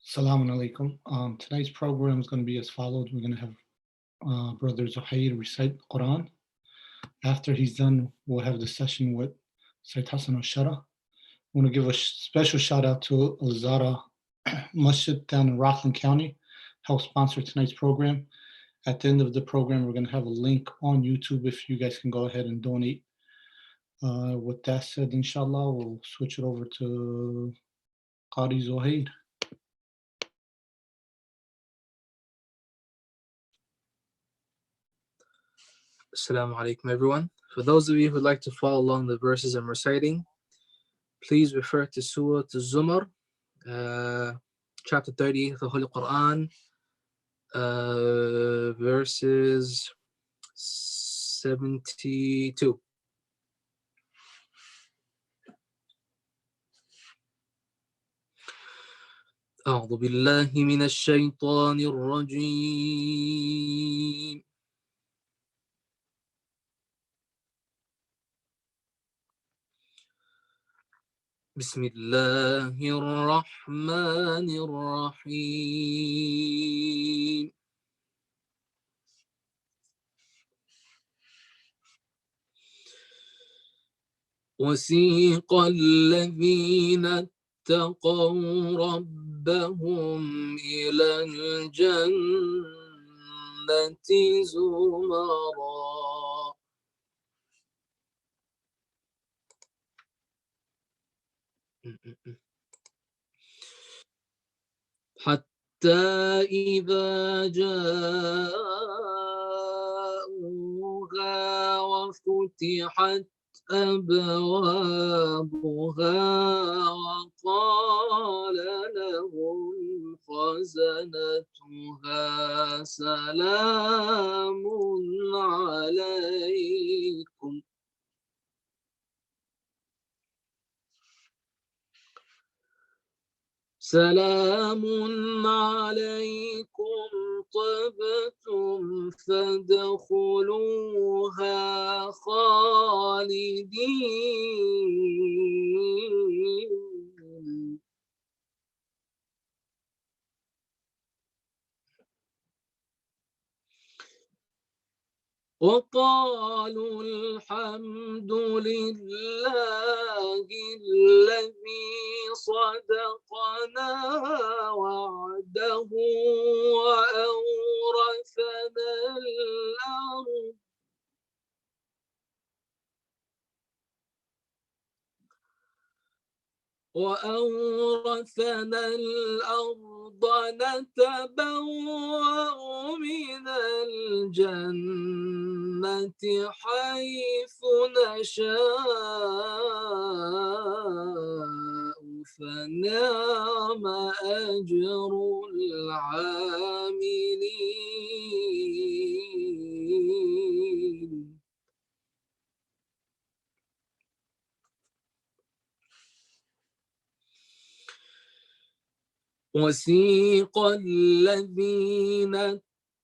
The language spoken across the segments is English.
Assalamu alaikum. Tonight's program is going to be as follows. We're going to have Brother Zuhair recite the Quran. After he's done, we'll have the session with Mohammedhassan Alsheraa. I want to give a special shout out to Al-Zara Masjid down in Rockland County, help sponsor tonight's program. At the end of the program, we're going to have a link on YouTube if you guys can go ahead and donate. With that said, inshallah, we'll switch it over to Qari Zuhair. Assalamu alaikum, everyone. For those of you who would like to follow along the verses I'm reciting, please refer to Surah Az-Zumar, chapter 30 of the Holy Quran, verses 72. أعوذ بالله من الشيطان الرجيم. بسم الله الرحمن الرحيم. وسيق الذين اتقوا ربهم إلى الجنة زمرا حتى إذا جاءوها وفتحت أبوابها وقال لهم خزنتها سلام عليكم طبتم فادخلوها خالدين وقالوا الحمد لله الذي صدقنا وعده وأورثنا الأرض نتبوأ من الجنة حيث نشاء فنعم أجر العاملين. وسيق الذين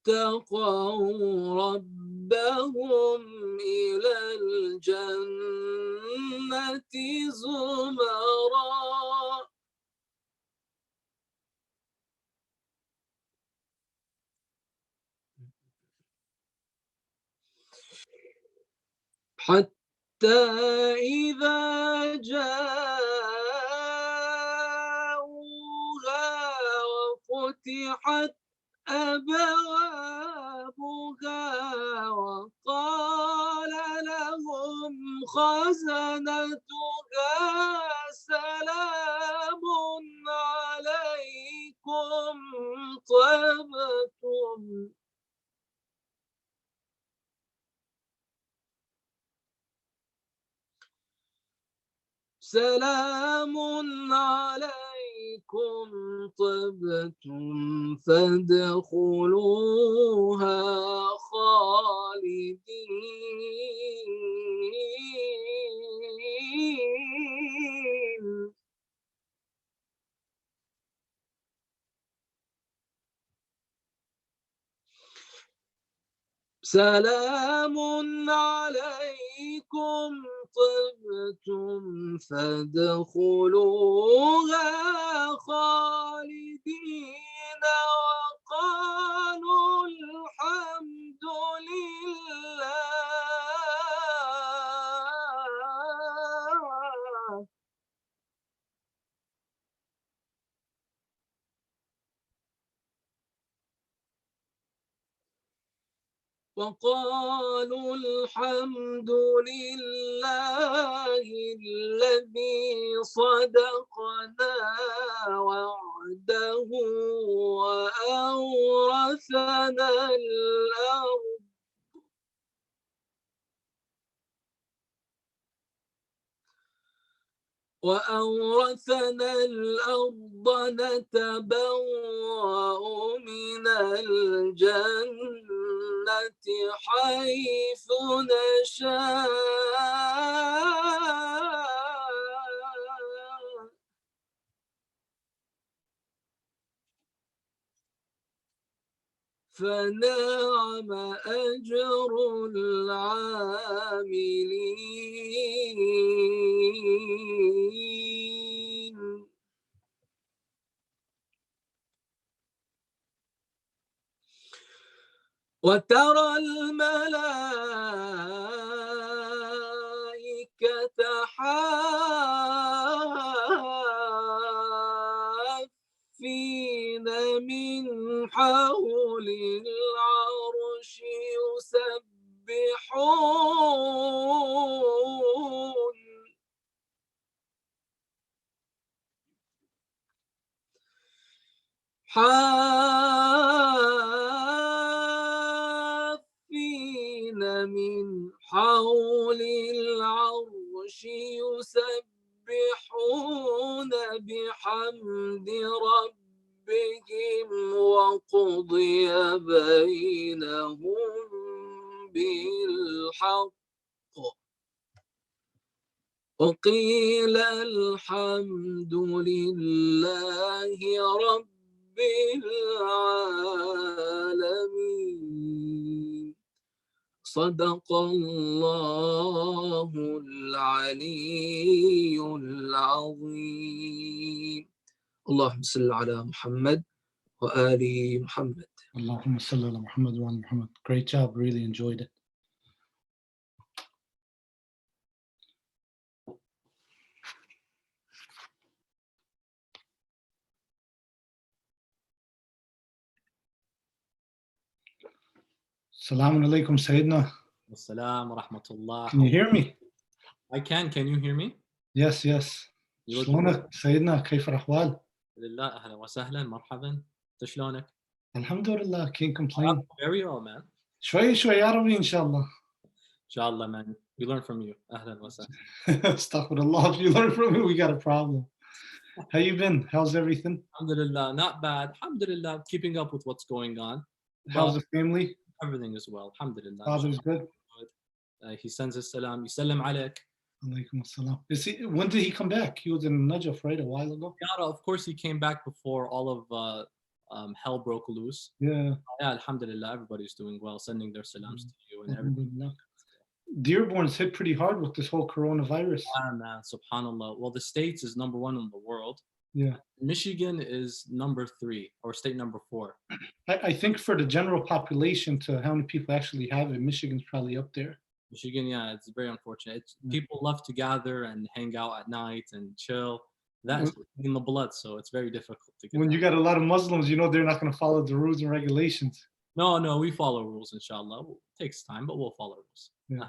اتقوا ربهم إلى الجنة زمرا حتى إذا فتحت أبوابها وقال لهم خزنتها سلام عليكم طبتم سلام عليكم طبتم فادخلوها خالدين. سلام عليكم طبتم فادخلوها خالدين. وقالوا الحمد لله الذي صدقنا وعده وأورثنا الأرض نتبوأ من الجنة حيث نشاء فنعم أجر العاملين. وترى الملائكة حافين من حول العرش يسبحون من حول العرش يسبحون بحمد ربهم وقضي بينهم بالحق وقيل الحمد لله رب العالمين. صدق الله العلي العظيم. اللهم صل على محمد وآل محمد. Allahumma salli ala Muhammad wa ala Muhammad. Great job, really enjoyed it. Assalamu alaikum, Sayyidina. Assalam wa rahmatullah. Can you hear me? I can. Can you hear me? Yes, yes. You look شلونك سيدنا؟ كيف الأحوال؟ لله أهلا وسهلا مرحبا. أنت شلونك؟ الحمد لله, can't complain. Very well, man. شوي شوي عربي إن شاء الله. Inshallah, man. We learn from you. أهلا وسهلا. Astaghfirullah, if you learn from me, we got a problem. How you been? How's everything? Alhamdulillah, not bad. Alhamdulillah, keeping up with what's going on. How's the family? Everything is well. Alhamdulillah. Father's good? He sends his salam. Yusallam alaik. Alaikum assalam. When did he come back? He was in Najaf, right? A while ago? Yeah, of course, he came back before all of hell broke loose. Yeah. Yeah, alhamdulillah, everybody's doing well, sending their salams to you and everything. Dearborn's hit pretty hard with this whole coronavirus. Yeah, man, subhanallah. Well, the States is number 1 in the world. Yeah. Michigan is number 3 or state number 4. I think for the general population to how many people actually have it, Michigan's probably up there. Michigan, yeah, it's very unfortunate. People love to gather and hang out at night and chill. That's in the blood, so it's very difficult to get when that. You got a lot of Muslims, you know they're not going to follow the rules and regulations. No, we follow rules, inshallah. It takes time, but we'll follow rules. Yeah,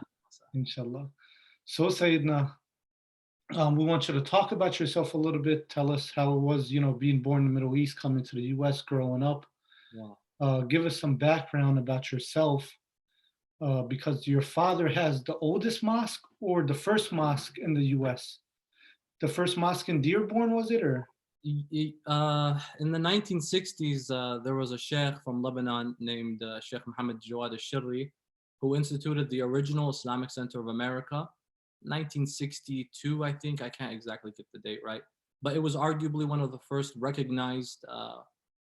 inshallah. So, Sayyidina, we want you to talk about yourself a little bit. Tell us how it was, being born in the Middle East, coming to the U.S., growing up. Wow. Give us some background about yourself, because your father has the oldest mosque or the first mosque in the U.S. The first mosque in Dearborn, was it, or? In the 1960s, there was a sheikh from Lebanon named Sheikh Mohammedhassan Alsheraa, who instituted the original Islamic Center of America. 1962, I think. I can't exactly get the date right, but it was arguably one of the first recognized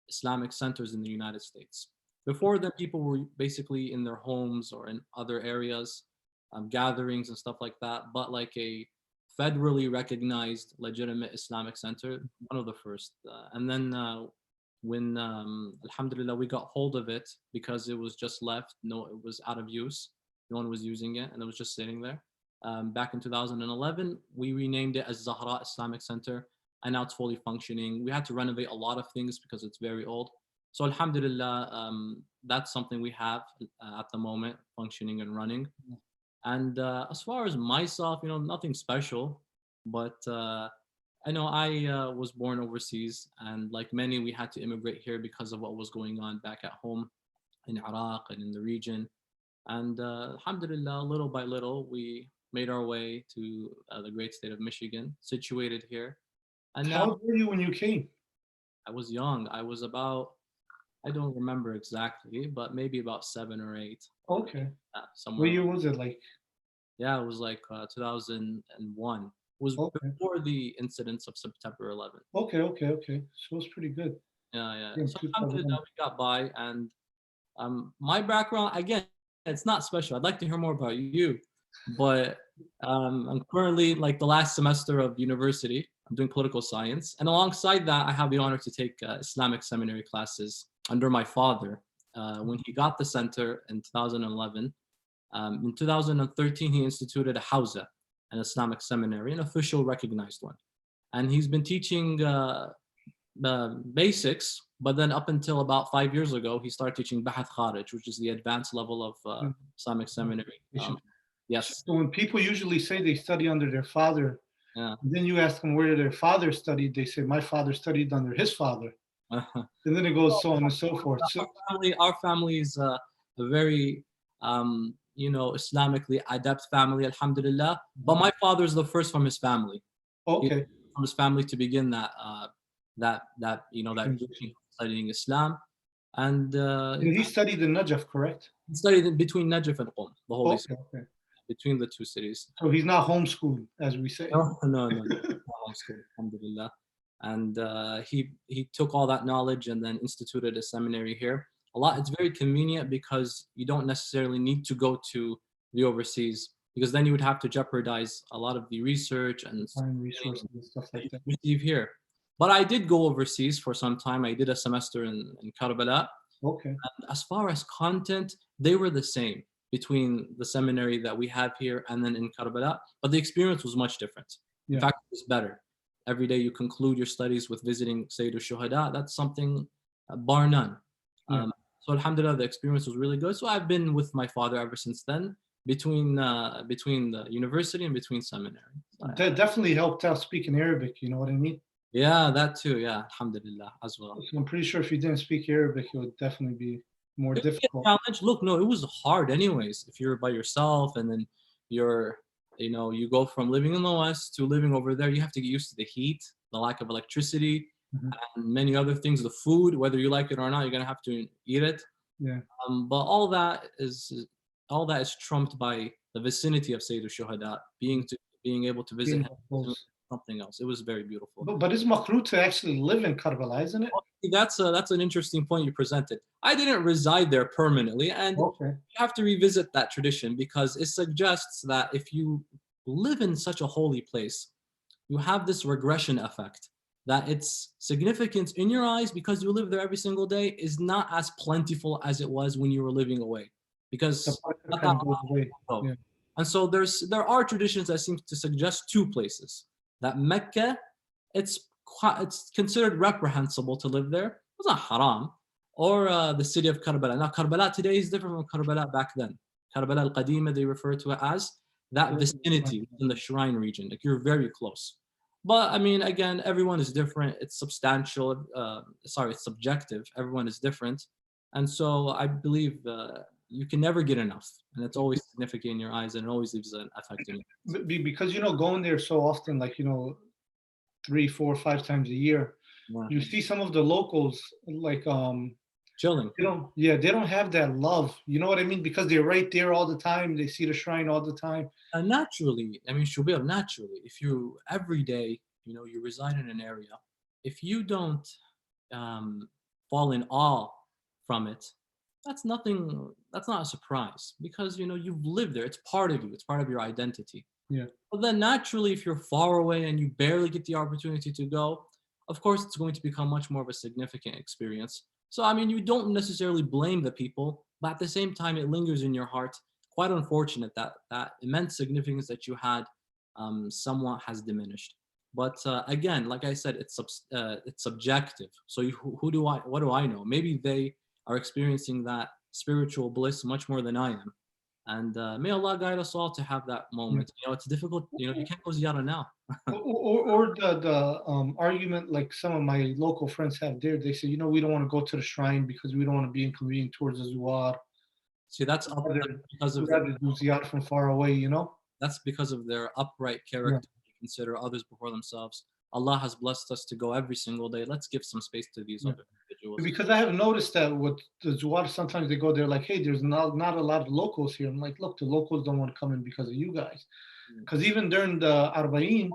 Islamic centers in the United States. Before that, people were basically in their homes or in other areas, gatherings and stuff like that, but like a federally recognized legitimate Islamic center, one of the first. And then when alhamdulillah we got hold of it, because it was just left, it was out of use, no one was using it, and it was just sitting there. back in 2011. We renamed it as Zahra Islamic Center, and now it's fully functioning. We had to renovate a lot of things because it's very old. So alhamdulillah, that's something we have at the moment, functioning and running. And as far as myself, nothing special, but I know I was born overseas, and like many, we had to immigrate here because of what was going on back at home in Iraq and in the region. And alhamdulillah, little by little, we made our way to the great state of Michigan, situated here. And How now old were you when you came? I was young. I was about, I don't remember exactly, but maybe about 7 or 8. Okay. Somewhere. What year was it? Like, Yeah, it was like 2001. It was okay. before the incidents of September 11th. Okay. So it's pretty good. Yeah. Yeah, So 2001. alhamdulillah, we got by. And my background, again, it's not special. I'd like to hear more about you, but I'm currently like the last semester of university. I'm doing political science, and alongside that, I have the honor to take Islamic seminary classes under my father. When he got the center in 2011, in 2013, he instituted a hawza, an Islamic seminary, an official recognized one, and he's been teaching the basics. But then up until about 5 years ago, he started teaching Bahath Kharij, which is the advanced level of Islamic seminary. Yes. So when people usually say they study under their father, Yeah. then you ask them where did their father studied, they say my father studied under his father. And then it goes so on and so forth. So Our family is a very Islamically adept family, alhamdulillah. But my father is the first from his family. okay. From his family to begin that studying Islam. And he studied in Najaf, correct? he studied between Najaf and Qom, the Holy City, Okay. between the two cities. So he's not homeschooled, as we say. No, homeschool, alhamdulillah. And he took all that knowledge and then instituted a seminary here. It's very convenient because you don't necessarily need to go to the overseas, because then you would have to jeopardize a lot of the research and resources and stuff like that. Receive here. But I did go overseas for some time. I did a semester in Karbala. Okay. And as far as content, they were the same between the seminary that we have here and then in Karbala, but the experience was much different. Yeah. In fact, it was better. Every day you conclude your studies with visiting Sayyid al-Shuhada. That's something bar none. Yeah. So alhamdulillah, the experience was really good. So I've been with my father ever since then, between the university and between seminary. That definitely helped out speaking Arabic, you know what I mean? Yeah, that too. Yeah, alhamdulillah, as well. So I'm pretty sure if you didn't speak Arabic, it would definitely be more difficult. Challenge. Look, no, it was hard anyways. If you're by yourself and then you go from living in the West to living over there, you have to get used to the heat, the lack of electricity, and many other things. The food, whether you like it or not, you're gonna have to eat it. Yeah. But all that is trumped by the vicinity of Sayyid al-Shuhada, being able to visit him, something else. It was very beautiful. But it's makruh to actually live in Karbala, isn't it? That's an interesting point you presented. I didn't reside there permanently, and you have to revisit that tradition, because it suggests that if you live in such a holy place, you have this regression effect, that its significance in your eyes, because you live there every single day, is not as plentiful as it was when you were living away. Because and so there are traditions that seem to suggest two places. That Mecca, it's considered reprehensible to live there. It's not haram. Or the city of Karbala. Now Karbala today is different from Karbala back then. Karbala al-Qadima, they refer to it as that vicinity in the shrine region. Like, you're very close. But I mean, again, everyone is different. It's substantial. It's subjective. Everyone is different. And so I believe you can never get enough, and it's always significant in your eyes, and it always leaves an effect in you. Because going there so often, like 3, 4, 5 times a year, you see some of the locals like chilling. They don't have that love. You know what I mean? Because they're right there all the time. They see the shrine all the time. Naturally, I mean, Shabir, naturally, if you every day, you reside in an area, if you don't fall in awe from it, that's not a surprise, because you've lived there. It's part of you. It's part of your identity. Yeah. But then naturally, if you're far away and you barely get the opportunity to go, of course it's going to become much more of a significant experience. So I mean, you don't necessarily blame the people, but at the same time, it lingers in your heart quite unfortunate that that immense significance that you had somewhat has diminished. But again, like I said, it's subjective. So what do I know? Maybe they are experiencing that spiritual bliss much more than I am. And may Allah guide us all to have that moment. You know, it's difficult. You know, you can't go ziyarah now. Or the argument like some of my local friends have there. They say, you know, we don't want to go to the shrine because we don't want to be inconvenient towards the zuwar. See, that's because of rather do ziyarah from far away, you know. That's because of their upright character. They consider others before themselves. Allah has blessed us to go every single day. Let's give some space to these other individuals. Because I have noticed that with the zuwar, sometimes they go there like, hey, there's not a lot of locals here. I'm like, look, the locals don't want to come in because of you guys. Because even during the Arba'een,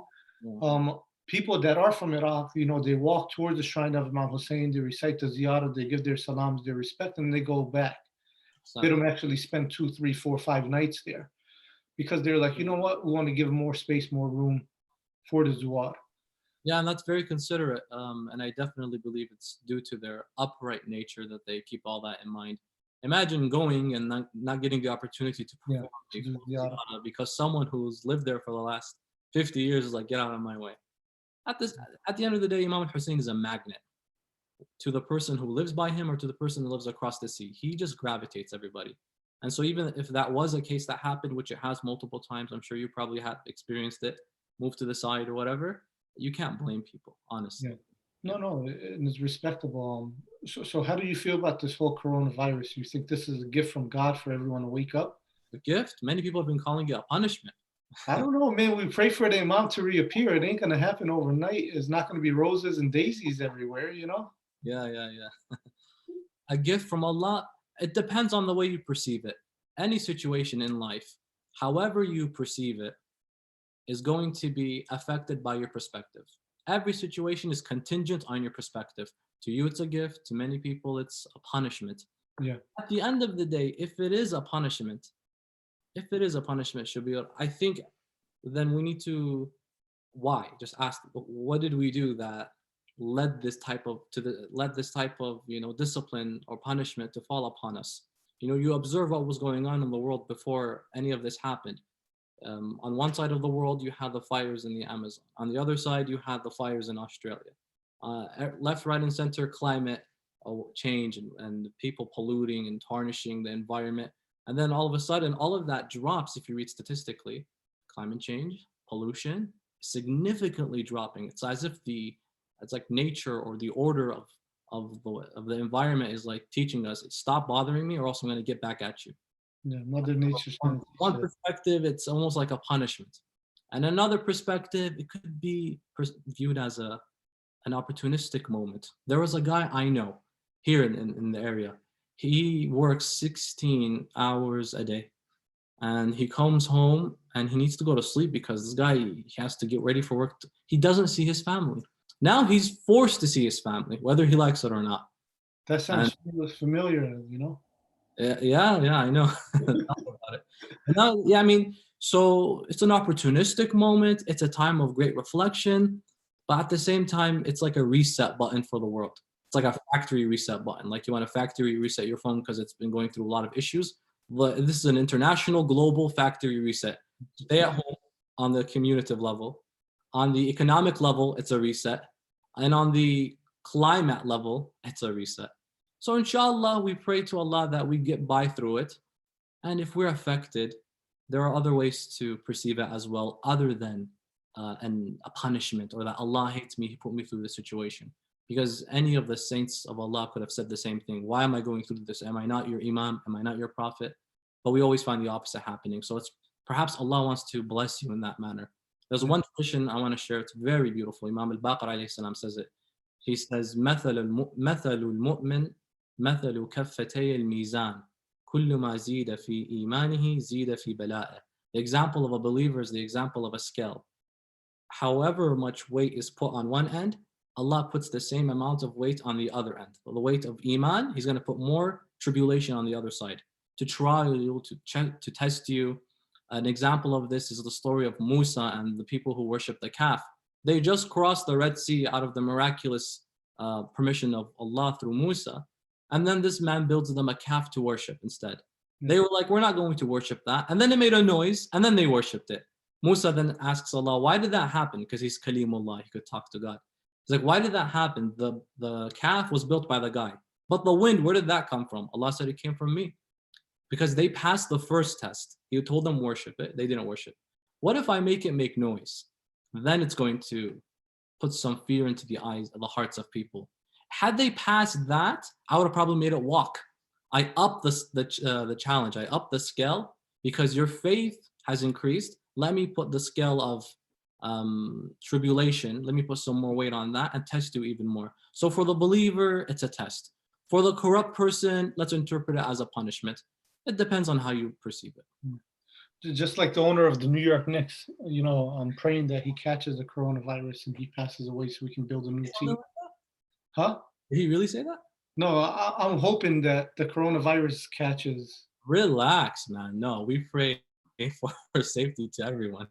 people that are from Iraq, you know, they walk towards the shrine of Imam Hussein, they recite the ziyarah, they give their salams, their respect, and they go back. They don't actually spend 2, 3, 4, 5 nights there because they're like, you know what, we want to give more space, more room for the zuwar. Yeah, and that's very considerate. And I definitely believe it's due to their upright nature that they keep all that in mind. Imagine going and not getting the opportunity to perform ziyarah because someone who's lived there for the last 50 years is like, get out of my way. At the end of the day, Imam Hussein is a magnet to the person who lives by him or to the person who lives across the sea. He just gravitates everybody. And so even if that was a case that happened, which it has multiple times, I'm sure you probably have experienced it, moved to the side or whatever, you can't blame people, honestly. Yeah. No, and it's respectable. So how do you feel about this whole coronavirus? You think this is a gift from God for everyone to wake up? A gift? Many people have been calling it a punishment. I don't know, man. We pray for the Imam to reappear. It ain't going to happen overnight. It's not going to be roses and daisies everywhere, you know? Yeah. A gift from Allah, it depends on the way you perceive it. Any situation in life, however you perceive it, is going to be affected by your perspective. Every situation is contingent on your perspective. To you, it's a gift. To many people, it's a punishment. Yeah. At the end of the day, if it is a punishment, Shabir, I think then we need to, why? Just ask, what did we do that led this type of discipline or punishment to fall upon us? You know, you observe what was going on in the world before any of this happened. On one side of the world, you had the fires in the Amazon. On the other side, you had the fires in Australia. Left, right, and center, climate change and people polluting and tarnishing the environment. And then all of a sudden, all of that drops if you read statistically. Climate change, pollution, significantly dropping. It's as if it's like nature or the order of the environment is like teaching us, stop bothering me or else I'm going to get back at you. Yeah, Mother Nature's From one perspective, it's almost like a punishment. And another perspective, it could be viewed as an opportunistic moment. There was a guy I know here in the area. He works 16 hours a day. And he comes home and he needs to go to sleep because this guy, he has to get ready for work. He doesn't see his family. Now he's forced to see his family, whether he likes it or not. That sounds familiar, you know? Yeah, I know. About it. Now, I mean, so it's an opportunistic moment. It's a time of great reflection, but at the same time, it's like a reset button for the world. It's like a factory reset button. Like you want to factory reset your phone because it's been going through a lot of issues. But this is an international, global factory reset. Stay at home on the communicative level. On the economic level, it's a reset. And on the climate level, it's a reset. So inshallah, we pray to Allah that we get by through it. And if we're affected, there are other ways to perceive it as well, other than a punishment or that Allah hates me, He put me through this situation. Because any of the saints of Allah could have said the same thing. Why am I going through this? Am I not your Imam? Am I not your Prophet? But we always find the opposite happening. So it's perhaps Allah wants to bless you in that manner. There's one tradition I want to share. It's very beautiful. Imam Al-Baqir alayhi salam says it. He says, مثل المؤمن مثل كفتي الميزان كل ما زيد في إيمانه زيد في بلائه. The example of a believer is the example of a scale. However much weight is put on one end, Allah puts the same amount of weight on the other end. The weight of Iman, He's going to put more tribulation on the other side to try you, to test you. An example of this is the story of Musa and the people who worship the calf. They just crossed the Red Sea out of the miraculous permission of Allah through Musa. And then this man builds them a calf to worship instead. They were like, we're not going to worship that. And then it made a noise, and then they worshipped it. Musa then asks Allah, why did that happen? Because he's Kalimullah, he could talk to God. He's like, why did that happen? The calf was built by the guy. But the wind, where did that come from? Allah said, it came from me. Because they passed the first test. He told them worship it. They didn't worship. What if I make it make noise? Then it's going to put some fear into the eyes, the hearts of people. Had they passed that, I would have probably made it walk. I upped the challenge. I upped the scale because your faith has increased. Let me put the scale of tribulation. Let me put some more weight on that and test you even more. So for the believer, it's a test. For the corrupt person, let's interpret it as a punishment. It depends on how you perceive it. Just like the owner of the New York Knicks, I'm praying that he catches the coronavirus and he passes away so we can build a new team. Huh? Did he really say that? No, I'm hoping that the coronavirus catches. Relax, man. No, we pray for safety to everyone.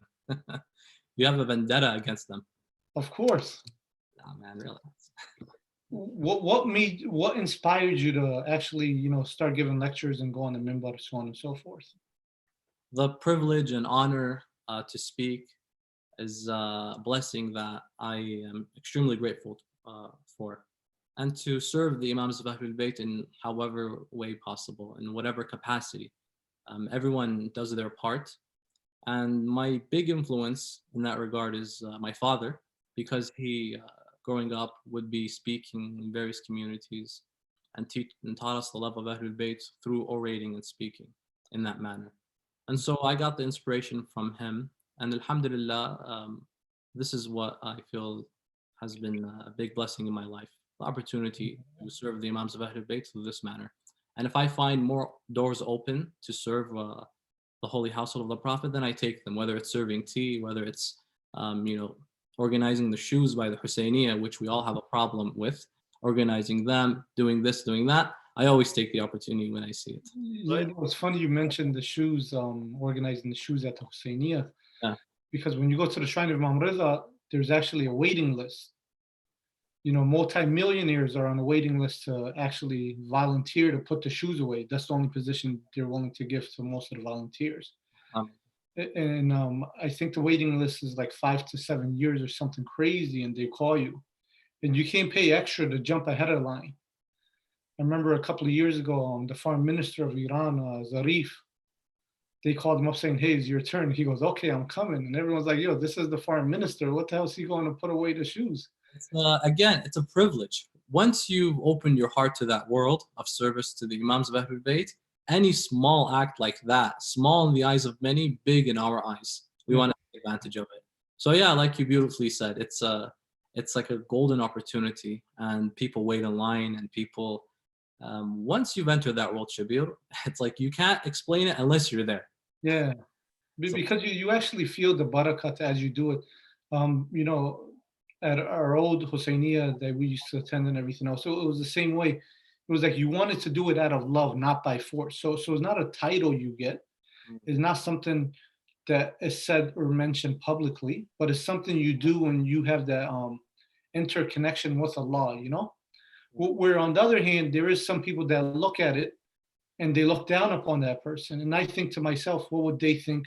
You have a vendetta against them. Of course. Nah, man, relax. What inspired you to actually, start giving lectures and go on the minbar, so on and so forth? The privilege and honor to speak is a blessing that I am extremely grateful for. And to serve the Imams of Ahlulbayt in however way possible, in whatever capacity. Everyone does their part. And my big influence in that regard is my father, because he, growing up, would be speaking in various communities and taught us the love of Ahlulbayt through orating and speaking in that manner. And so I got the inspiration from him. And alhamdulillah, this is what I feel has been a big blessing in my life. The opportunity to serve the Imams of Ahlulbayt through this manner. And if I find more doors open to serve the holy household of the Prophet, then I take them, whether it's serving tea, whether it's, organizing the shoes by the Hussainiya, which we all have a problem with, organizing them, doing this, doing that. I always take the opportunity when I see it. It's funny you mentioned the shoes, organizing the shoes at the Hussainiya. Yeah. Because when you go to the shrine of Imam Reza, there's actually a waiting list. Multi-millionaires are on a waiting list to actually volunteer to put the shoes away. That's the only position they're willing to give to most of the volunteers. And I think the waiting list is like 5 to 7 years or something crazy, and they call you. And you can't pay extra to jump ahead of the line. I remember a couple of years ago, the foreign minister of Iran, Zarif, they called him up saying, hey, it's your turn. He goes, okay, I'm coming. And everyone's like, yo, this is the foreign minister. What the hell is he going to put away the shoes? Again, it's a privilege. Once you've opened your heart to that world of service to the Imams of Ahlulbayt, any small act like that, small in the eyes of many, big in our eyes, we want to take advantage of it. So yeah, like you beautifully said, it's like a golden opportunity, and people wait in line, and people, once you've entered that world, Shabir, it's like you can't explain it unless you're there. Yeah, because you actually feel the barakat as you do it. At our old Hussainiya that we used to attend and everything else. So it was the same way. It was like you wanted to do it out of love, not by force. So it's not a title you get. It's not something that is said or mentioned publicly, but it's something you do when you have that interconnection with Allah, Where on the other hand, there is some people that look at it and they look down upon that person. And I think to myself, what would they think,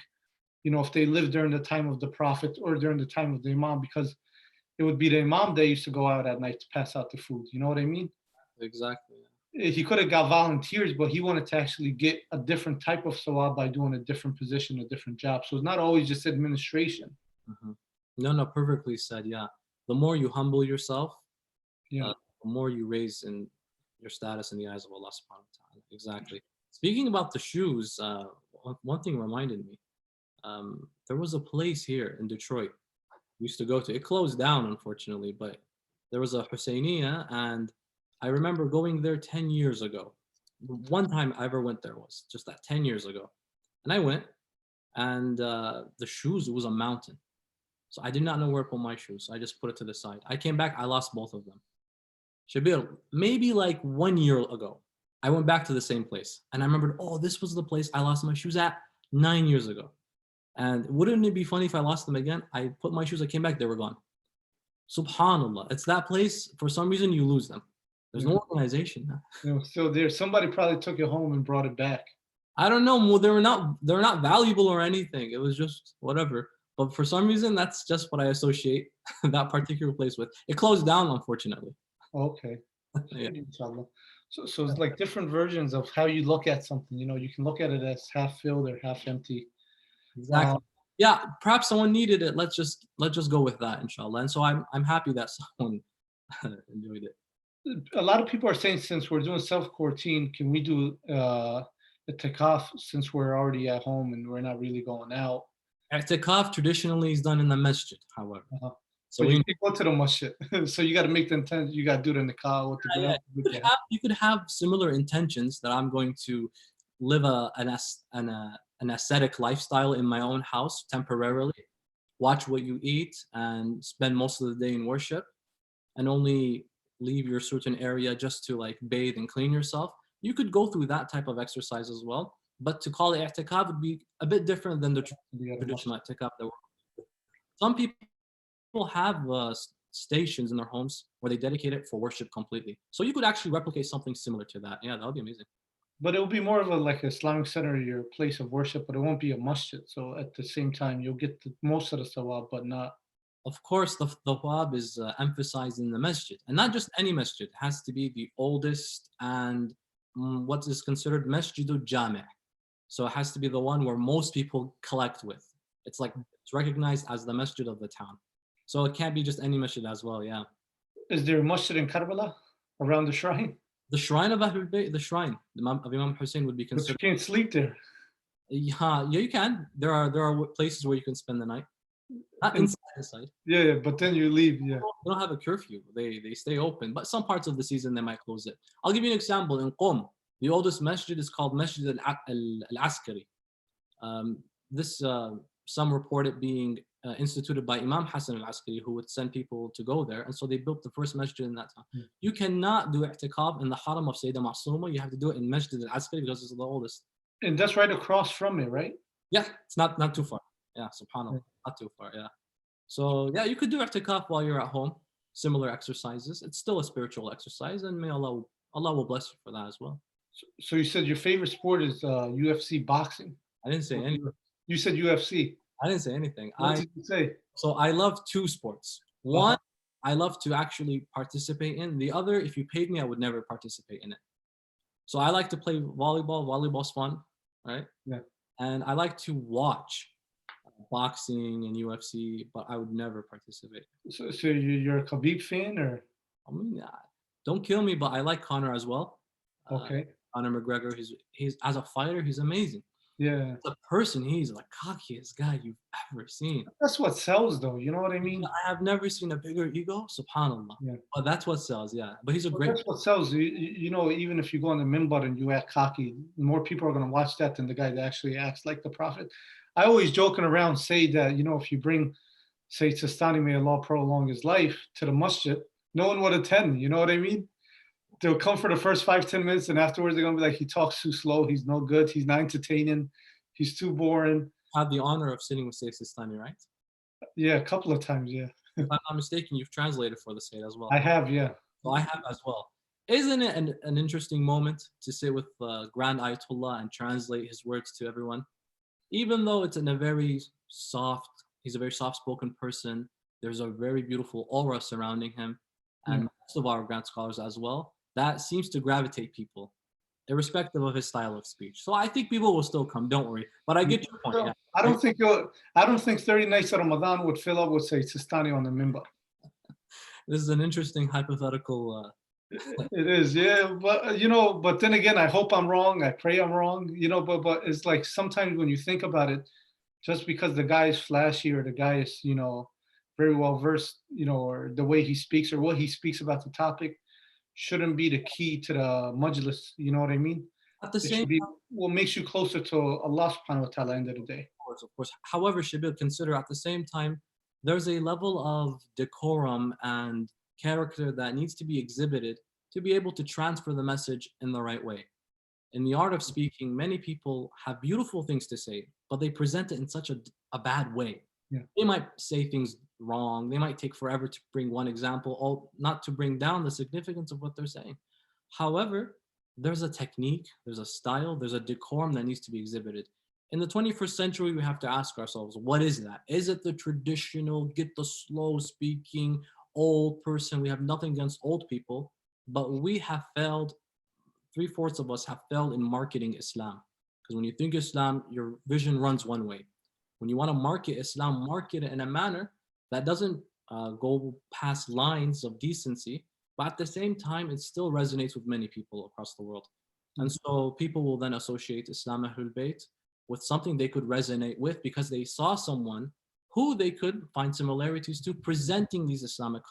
if they lived during the time of the Prophet or during the time of the Imam? Because it would be the Imam that used to go out at night to pass out the food. You know what I mean? Exactly. He could have got volunteers, but he wanted to actually get a different type of sawab by doing a different position, a different job. So it's not always just administration. Mm-hmm. No, perfectly said. Yeah. The more you humble yourself, the more you raise in your status in the eyes of Allah subhanahu wa ta'ala. Exactly. Speaking about the shoes, one thing reminded me. There was a place here in Detroit we used to go to. It closed down, unfortunately, but there was a Hussainiya, and I remember going there 10 years ago. One time I ever went there was just that 10 years ago. And I went, and the shoes, it was a mountain. So I did not know where to put my shoes. I just put it to the side. I came back, I lost both of them. Shabir, maybe like 1 year ago, I went back to the same place. And I remembered, oh, this was the place I lost my shoes at 9 years ago. And wouldn't it be funny if I lost them again? I put my shoes, I came back, they were gone. Subhanallah. It's that place, for some reason, you lose them. There's no organization. So somebody probably took it home and brought it back. I don't know. Well, they're not valuable or anything. It was just whatever. But for some reason, that's just what I associate that particular place with. It closed down, unfortunately. Okay. Yeah, Inshallah. So it's like different versions of how you look at something. You know, you can look at it as half filled or half empty. exactly. Yeah, perhaps someone needed it. Let's just go with that, inshallah. And so I'm happy that someone enjoyed it. A lot of people are saying since we're doing self-quarantine, can we do a takaf since we're already at home and we're not really going out? I'tikaf traditionally is done in the masjid, however. Uh-huh. So But you can't go to the masjid. So you got to make the intent. You got to do the nikah with the yeah, girl. you could have similar intentions that I'm going to live an ascetic lifestyle in my own house temporarily, watch what you eat, and spend most of the day in worship, and only leave your certain area just to like bathe and clean yourself. You could go through that type of exercise as well. But to call it i'tikaf would be a bit different than the traditional i'tikaf. Some people have stations in their homes where they dedicate it for worship completely. So you could actually replicate something similar to that. Yeah, that would be amazing. But it will be more of a like Islamic center, your place of worship, but it won't be a masjid. So at the same time, you'll get most of the sawab, but not. Of course, the thawab is emphasized in the masjid, and not just any masjid. It has to be the oldest and what is considered masjidul jami'. So it has to be the one where most people collect with. It's recognized as the masjid of the town. So it can't be just any masjid as well. Yeah. Is there a masjid in Karbala around the shrine? The shrine of Ahlulbayt, the shrine of Imam Hussain would be But considered. you can't sleep there. Yeah, you can. There are places where you can spend the night. Not inside. Yeah, but then you leave. Yeah. They don't have a curfew. They stay open, but some parts of the season they might close it. I'll give you an example. In Qom, the oldest masjid is called Masjid al-Askari. This some report it being instituted by Imam Hassan al-Askari, who would send people to go there, and so they built the first masjid in that time. You cannot do i'tikaf in the haram of Sayyidah Ma'suma. You have to do it in Masjid al-Askari because it's the oldest. And that's right across from it, right? Yeah, it's not too far. Yeah, subhanAllah, not too far. Yeah. So yeah, you could do i'tikaf while you're at home. Similar exercises. It's still a spiritual exercise, and may Allah will bless you for that as well. So you said your favorite sport is UFC boxing. I didn't say anything. You said UFC. I didn't say anything. What did you say? So I love two sports. One, I love to actually participate in. The other, if you paid me, I would never participate in it. So I like to play volleyball. Volleyball's fun, right? Yeah. And I like to watch boxing and UFC, but I would never participate. So you're a Khabib fan, or? I mean, don't kill me, but I like Conor as well. Okay. Conor McGregor, he's as a fighter, he's amazing. Yeah. As a person, he's the cockiest guy you've ever seen. That's what sells, though. You know what I mean? I have never seen a bigger ego, subhanAllah. Yeah. But that's what sells, yeah. But he's a great. That's what sells. You know, even if you go on the minbar and you act cocky, more people are going to watch that than the guy that actually acts like the Prophet. I always joking around say that, you know, if you bring, say, Sistani, may Allah prolong his life, to the masjid, no one would attend. You know what I mean? They'll come for the first 5-10 minutes, and afterwards they're gonna be like, he talks too slow, he's no good, he's not entertaining, he's too boring. I had the honor of sitting with Sayyid Sistani, right? Yeah, a couple of times, yeah. If I'm not mistaken, you've translated for the Sayyid as well. I have, yeah. So I have as well. Isn't it an interesting moment to sit with Grand Ayatollah and translate his words to everyone? Even though it's in a very he's a very soft-spoken person, there's a very beautiful aura surrounding him, and most of our grand scholars as well, that seems to gravitate people, irrespective of his style of speech. So I think people will still come, don't worry. But I get your point. Yeah. I don't think 30 nights of Ramadan would fill up with, say, Sistani on the minbar. This is an interesting hypothetical. It is, yeah. But, you know, but then again, I hope I'm wrong. I pray I'm wrong, you know, but it's like sometimes when you think about it, just because the guy is flashy or the guy is, you know, very well versed, you know, or the way he speaks or what he speaks about the topic shouldn't be the key to the majlis, you know what I mean? At the same time, what makes you closer to Allah subhanahu wa ta'ala end of the day. Of course. However, Shabir, consider at the same time, there's a level of decorum and character that needs to be exhibited to be able to transfer the message in the right way. In the art of speaking, many people have beautiful things to say, but they present it in such a bad way. Yeah. They might say things wrong. They might take forever to bring one example, not to bring down the significance of what they're saying. However, there's a technique, there's a style, there's a decorum that needs to be exhibited. In the 21st century, we have to ask ourselves, what is that? Is it the traditional, get the slow speaking, old person? We have nothing against old people, but we have failed. 3/4 of us have failed in marketing Islam. Because when you think Islam, your vision runs one way. When you want to market Islam, market it in a manner that doesn't go past lines of decency, but at the same time, it still resonates with many people across the world. And so people will then associate Islam Ahlul Bayt with something they could resonate with because they saw someone who they could find similarities to presenting these Islamic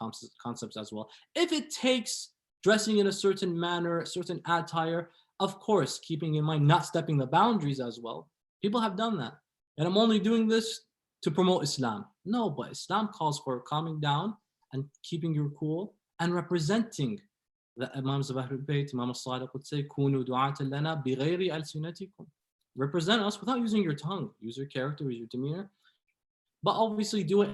concepts as well. If it takes dressing in a certain manner, a certain attire, of course, keeping in mind not stepping the boundaries as well. People have done that. And I'm only doing this to promote Islam. No, but Islam calls for calming down and keeping your cool and representing the Imams of Ahlul Bayt. Imam al-Sadiq would say, "Kunu du'atan lana bighayri alsinatikum." Represent us without using your tongue. Use your character, use your demeanor. But obviously do it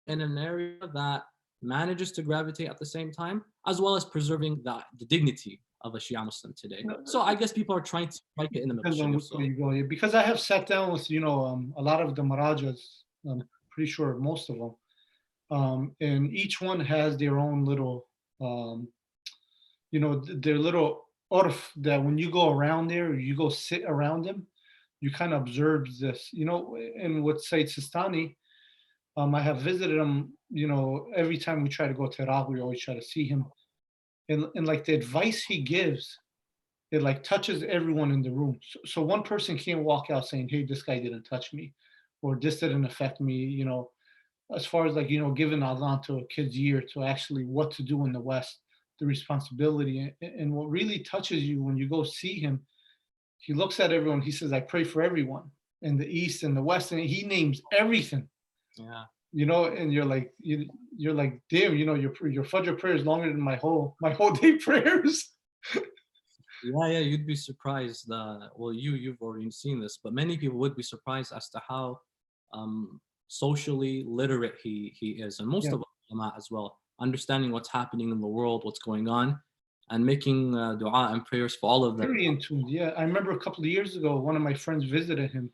in an area that manages to gravitate at the same time, as well as preserving the dignity of a Shia Muslim today. So I guess people are trying to strike it in the Depends on middle. which way you go. Yeah, because I have sat down with, a lot of the Marajas, I'm pretty sure most of them. And each one has their own little, their little urf that when you go around there, or you go sit around them, you kind of observe this, and with Sayyid Sistani, I have visited him, every time we try to go to Iraq, we always try to see him. And like the advice he gives, it like touches everyone in the room. So one person can't walk out saying, "Hey, this guy didn't touch me," or "This didn't affect me," as far as like, giving Adhan to a kid's ear to actually what to do in the West, the responsibility. And what really touches you when you go see him, he looks at everyone, he says, "I pray for everyone in the East and the West," and he names everything. Yeah. And you're like, damn, your Fajr prayer is longer than my whole day prayers. Yeah, you'd be surprised. Well, you've already seen this, but many people would be surprised as to how socially literate he is, and most of ulama as well, understanding what's happening in the world, what's going on, and making dua and prayers for all of them. Very in tune. Yeah, I remember a couple of years ago, one of my friends visited him,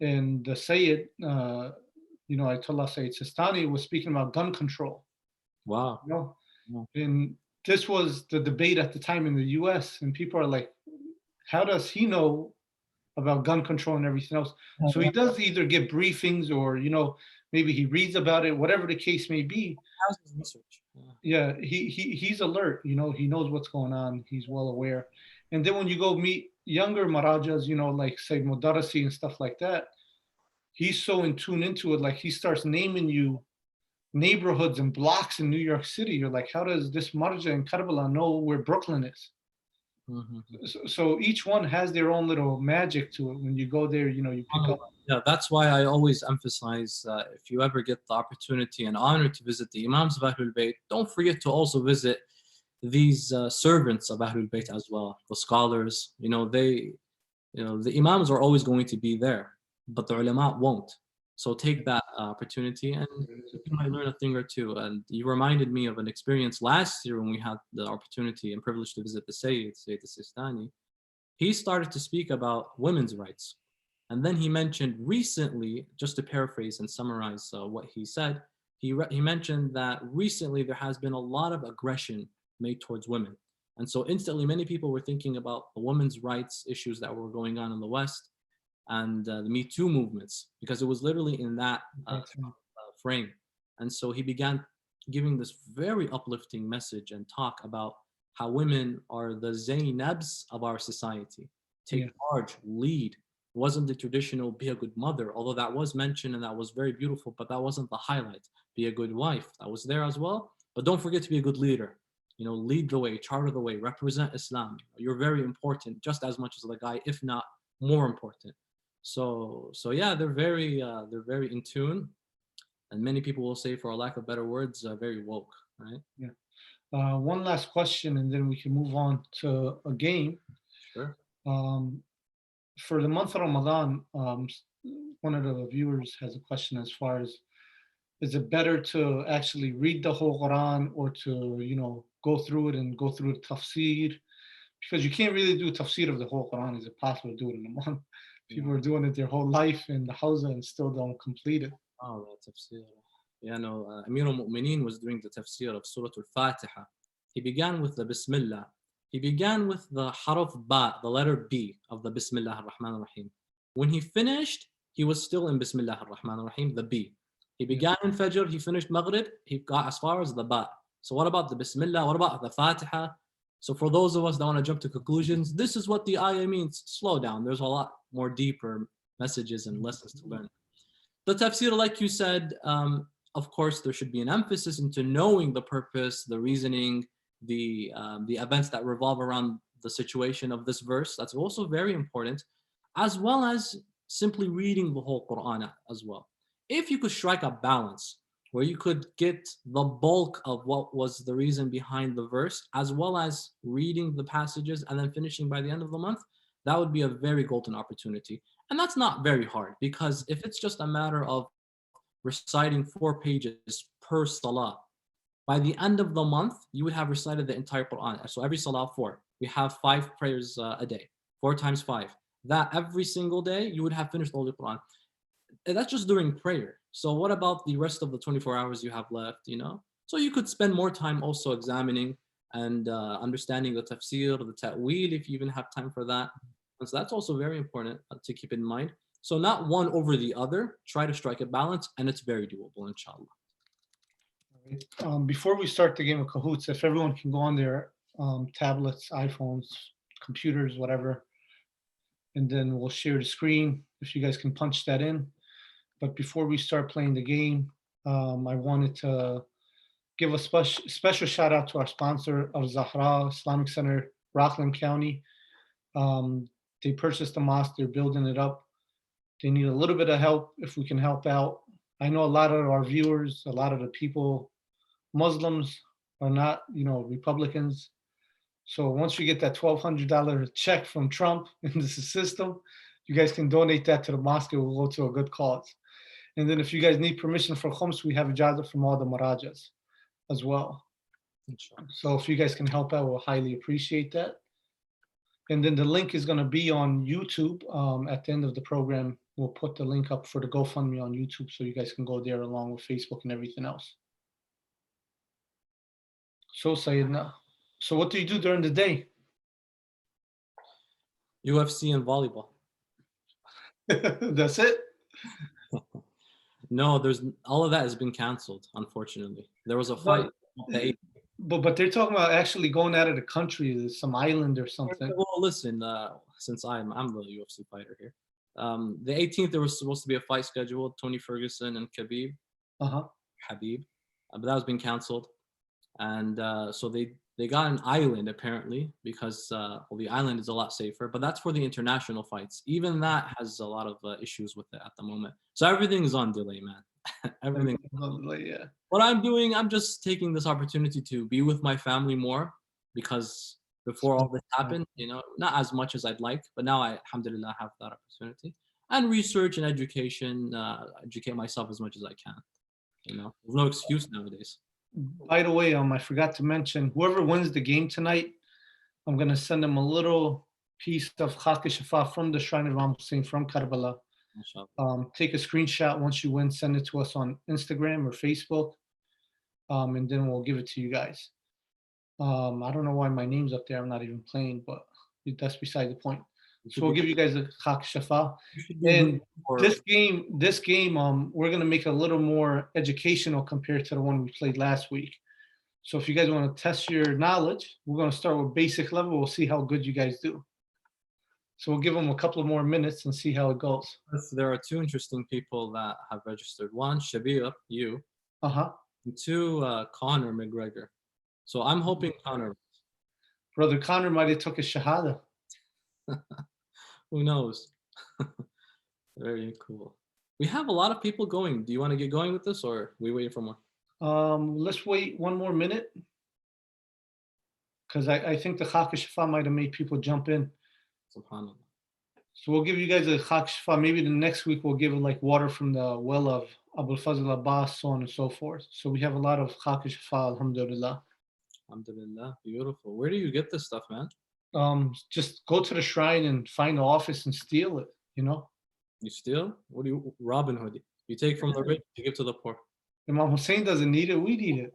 and the Sayyid, Ayatollah Sayyid Sistani was speaking about gun control. Wow. And this was the debate at the time in the US, and people are like, how does he know about gun control and everything else? So he does either get briefings or, maybe he reads about it, whatever the case may be. How's his research? Yeah, he's alert, he knows what's going on, he's well aware. And then when you go meet younger Marajas, like say Mudarrisi and stuff like that, he's so in tune into it, like he starts naming you neighborhoods and blocks in New York City. You're like, how does this Marja in Karbala know where Brooklyn is? Mm-hmm. So each one has their own little magic to it. When you go there, you pick up. Yeah, that's why I always emphasize if you ever get the opportunity and honor to visit the Imams of Ahlul Bayt, don't forget to also visit these servants of Ahlul Bayt as well, the scholars. The Imams are always going to be there, but the ulama won't. So take that opportunity and you might learn a thing or two. And you reminded me of an experience last year when we had the opportunity and privilege to visit the Sayyid Sistani. He started to speak about women's rights. And then he mentioned recently, just to paraphrase and summarize what he said, he mentioned that recently there has been a lot of aggression made towards women. And so instantly many people were thinking about the women's rights issues that were going on in the West and the Me Too movements, because it was literally in that frame. And so he began giving this very uplifting message and talk about how women are the Zainabs of our society. Take charge, lead. It wasn't the traditional be a good mother, although that was mentioned and that was very beautiful, but that wasn't the highlight. Be a good wife, that was there as well. But don't forget to be a good leader. Lead the way, charter the way, represent Islam. You're very important, just as much as the guy, if not more important. So yeah, they're very in tune, and many people will say, for a lack of better words, very woke, right? Yeah. One last question, and then we can move on to a game. Sure. For the month of Ramadan, one of the viewers has a question as far as, is it better to actually read the whole Quran or to, go through it and go through the tafsir? because you can't really do a tafsir of the whole Quran. Is it possible to do it in a month? People are doing it their whole life in the house and still don't complete it. Oh, the tafsir. Yeah, no, Amir al-Mu'mineen was doing the tafsir of Surah Al-Fatiha. He began with the Bismillah. He began with the harf ba, the letter B of the Bismillah ar-Rahman ar-Rahim. When he finished, he was still in Bismillah ar-Rahman ar-Rahim, the B. He began in Fajr, he finished Maghrib, he got as far as the ba. So what about the Bismillah? What about the Fatiha? So for those of us that want to jump to conclusions, this is what the ayah means. Slow down. There's a lot more deeper messages and lessons to learn. The tafsir, like you said, of course, there should be an emphasis into knowing the purpose, the reasoning, the events that revolve around the situation of this verse. That's also very important, as well as simply reading the whole Quran as well. If you could strike a balance where you could get the bulk of what was the reason behind the verse, as well as reading the passages and then finishing by the end of the month, that would be a very golden opportunity. And that's not very hard, because if it's just a matter of reciting 4 pages per salah, by the end of the month, you would have recited the entire Quran. So every salah 4. We have 5 prayers a day, 4 times 5. That every single day, you would have finished all the Quran. And that's just during prayer. So what about the rest of the 24 hours you have left, you know? So you could spend more time also examining and understanding the tafsir, the ta'wil, if you even have time for that. And so that's also very important to keep in mind. So not one over the other, try to strike a balance, and it's very doable, inshallah. Before we start the game of Cahoots, if everyone can go on their tablets, iPhones, computers, whatever, and then we'll share the screen if you guys can punch that in. But before we start playing the game, I wanted to give a special shout out to our sponsor, Al-Zahra Islamic Center, Rockland County. They purchased the mosque, they're building it up. They need a little bit of help if we can help out. I know a lot of our viewers, a lot of the people, Muslims are not, Republicans. So once we get that $1,200 check from Trump in the system, you guys can donate that to the mosque. It will go to a good cause. And then if you guys need permission for khums, we have ijazah from all the marajas as well. So if you guys can help out, we'll highly appreciate that. And then the link is going to be on YouTube. At the end of the program, we'll put the link up for the GoFundMe on YouTube so you guys can go there along with Facebook and everything else. So Sayyidina, so what do you do during the day? UFC and volleyball. That's it? No, all of that has been canceled, unfortunately. There was a fight. But they're talking about actually going out of the country, some island or something. Well, listen, since I'm the UFC fighter here. The 18th, there was supposed to be a fight scheduled, Tony Ferguson and Khabib. Habib. But that was being canceled. And so they got an island, apparently, because the island is a lot safer. But that's for the international fights. Even that has a lot of issues with it at the moment. So everything's on delay, man. Everything's on delay, yeah. What I'm doing, I'm just taking this opportunity to be with my family more, because before all this happened, not as much as I'd like, but now I, alhamdulillah, have that opportunity. And research and education, educate myself as much as I can. There's no excuse nowadays. By the way, I forgot to mention, whoever wins the game tonight, I'm going to send them a little piece of Khak Shafa from the Shrine of Imam Hussein from Karbala. Take a screenshot once you win, send it to us on Instagram or Facebook, and then we'll give it to you guys. I don't know why my name's up there. I'm not even playing, but that's beside the point. So we'll give you guys a Khak Shafa. And this game, we're gonna make it a little more educational compared to the one we played last week. So if you guys want to test your knowledge, we're gonna start with basic level. We'll see how good you guys do. So we'll give them a couple of more minutes and see how it goes. There are 2 interesting people that have registered. One, Shabir, you. And 2, Conor McGregor. So I'm hoping Conor. Brother Conor might have took a shahada. Who knows? Very cool. We have a lot of people going. Do you want to get going with this, or are we waiting for more? Let's wait 1 more minute, because I think the Khak Shafa might have made people jump in. SubhanAllah. So we'll give you guys a Khak Shafa. Maybe the next week we'll give it like water from the well of Abul Fazl Abbas, so on and so forth. So we have a lot of Khak Shafa, alhamdulillah. Alhamdulillah, beautiful. Where do you get this stuff, man? Just go to the shrine and find the office and steal it, you know? You steal? What do you, Robin Hood? You take from the rich, you give to the poor. Imam Hussein doesn't need it, we need it.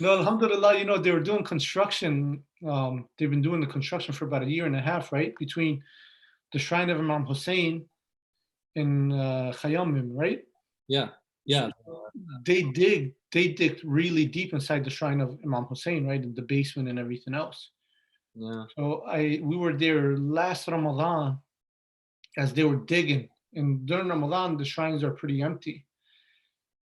No, alhamdulillah, you know, they were doing construction. They've been doing the construction for about 1.5 years, right? Between the shrine of Imam Hussein and Khayyam, right? Yeah, yeah. They digged really deep inside the shrine of Imam Hussein, right? In the basement and everything else. Yeah. So we were there last Ramadan as they were digging. And during Ramadan, the shrines are pretty empty.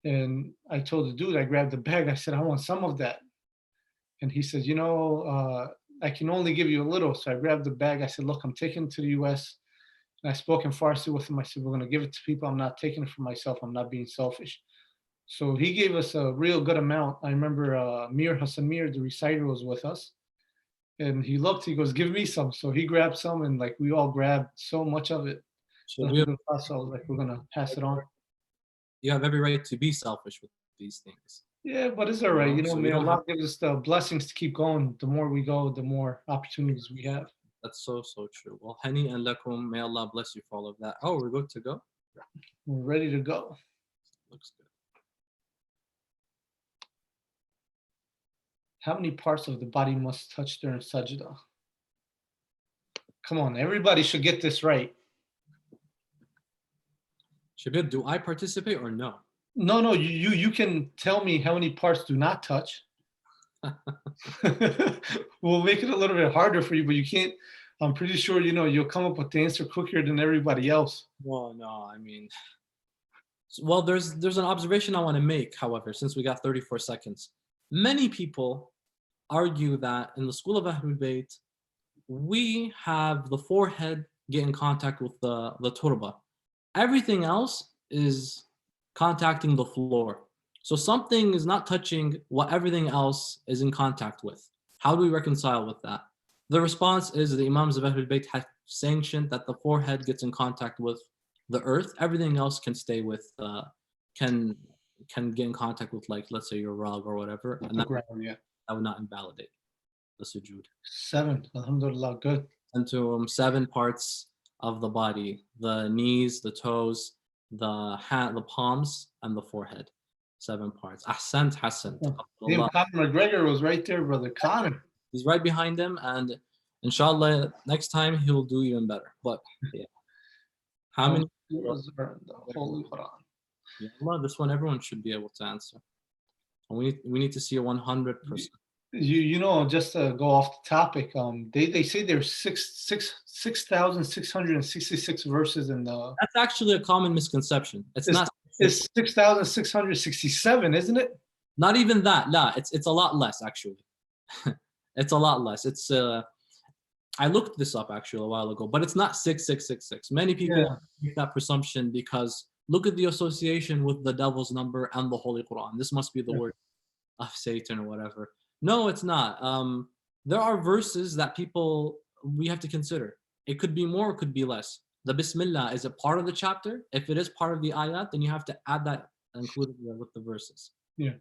And I told the dude, I grabbed the bag, I said, I want some of that. And he said, you know, I can only give you a little. So I grabbed the bag. I said, look, I'm taking it to the US. And I spoke in Farsi with him. I said, we're going to give it to people. I'm not taking it for myself. I'm not being selfish. So he gave us a real good amount. I remember Mir Hassan Mir, the reciter, was with us. And he looked, he goes, give me some. So he grabbed some, and like we all grabbed so much of it. So I was like, we're going to pass it on. You have every right to be selfish with these things. Yeah, but it's all right. You know, So may Allah give us the blessings to keep going. The more we go, the more opportunities we have. That's so true. Well, hani and lakum, may Allah bless you for all of that. Oh, we're good to go? We're ready to go. Looks good. How many parts of the body must touch during sajda? Come on, everybody should get this right. Shabir, do I participate or no? No, you can tell me how many parts do not touch. We'll make it a little bit harder for you, but you can't. I'm pretty sure, you know, you'll come up with the answer quicker than everybody else. Well, no, I mean, well, there's an observation I want to make, however, since we got 34 seconds. Many people argue that in the school of Ahlulbayt, we have the forehead get in contact with the turbah. Everything else is contacting the floor. So something is not touching what everything else is in contact with. How do we reconcile with that? The response is the Imams of Ahlul Bayt have sanctioned that the forehead gets in contact with the earth. Everything else can stay with, can get in contact with, like, let's say your rug or whatever. And that, that would not invalidate the sujood. 7, alhamdulillah, good. And to 7 parts of the body: the knees, the toes, the hand, the palms, and the forehead. 7 parts. Ahsant Hassan. Conor McGregor was right there, brother. Conor. He's right behind him, and inshallah, next time he'll do even better. But yeah. How many surahs are in the Holy Qur? Yeah, Allah, this one everyone should be able to answer. And we need to see a 100%. You know, just to go off the topic, they say there's 6,666 verses in the. That's actually a common misconception. It's not. It's 6,667, isn't it? Not even that. Nah, it's a lot less actually. It's a lot less. It's I looked this up actually a while ago, but it's not 6666. Many people make that presumption because look at the association with the devil's number and the Holy Quran. This must be the word of Satan or whatever. No, it's not. There are verses that we have to consider. It could be more, it could be less. The Bismillah, is a part of the chapter? If it is part of the ayat, then you have to add that and include it with the verses. Yeah.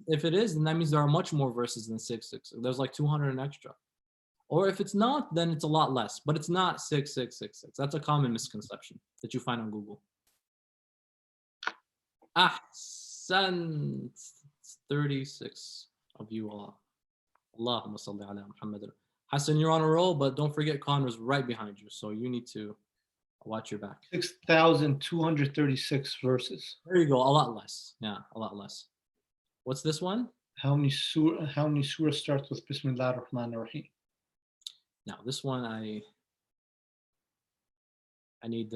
If it is, then that means there are much more verses than 666. There's like 200 and extra. Or if it's not, then it's a lot less. But it's not 6666. That's a common misconception that you find on Google. Ahsan, 36 of you all. Allahumma salli ala Muhammad. Hassan, you're on a roll, but don't forget Connor's right behind you. So you need to watch your back. 6,236 verses. There you go. A lot less. Yeah, a lot less. What's this one? How many surah starts with Bismillah ar-Rahman ar-Rahim? Now this one I need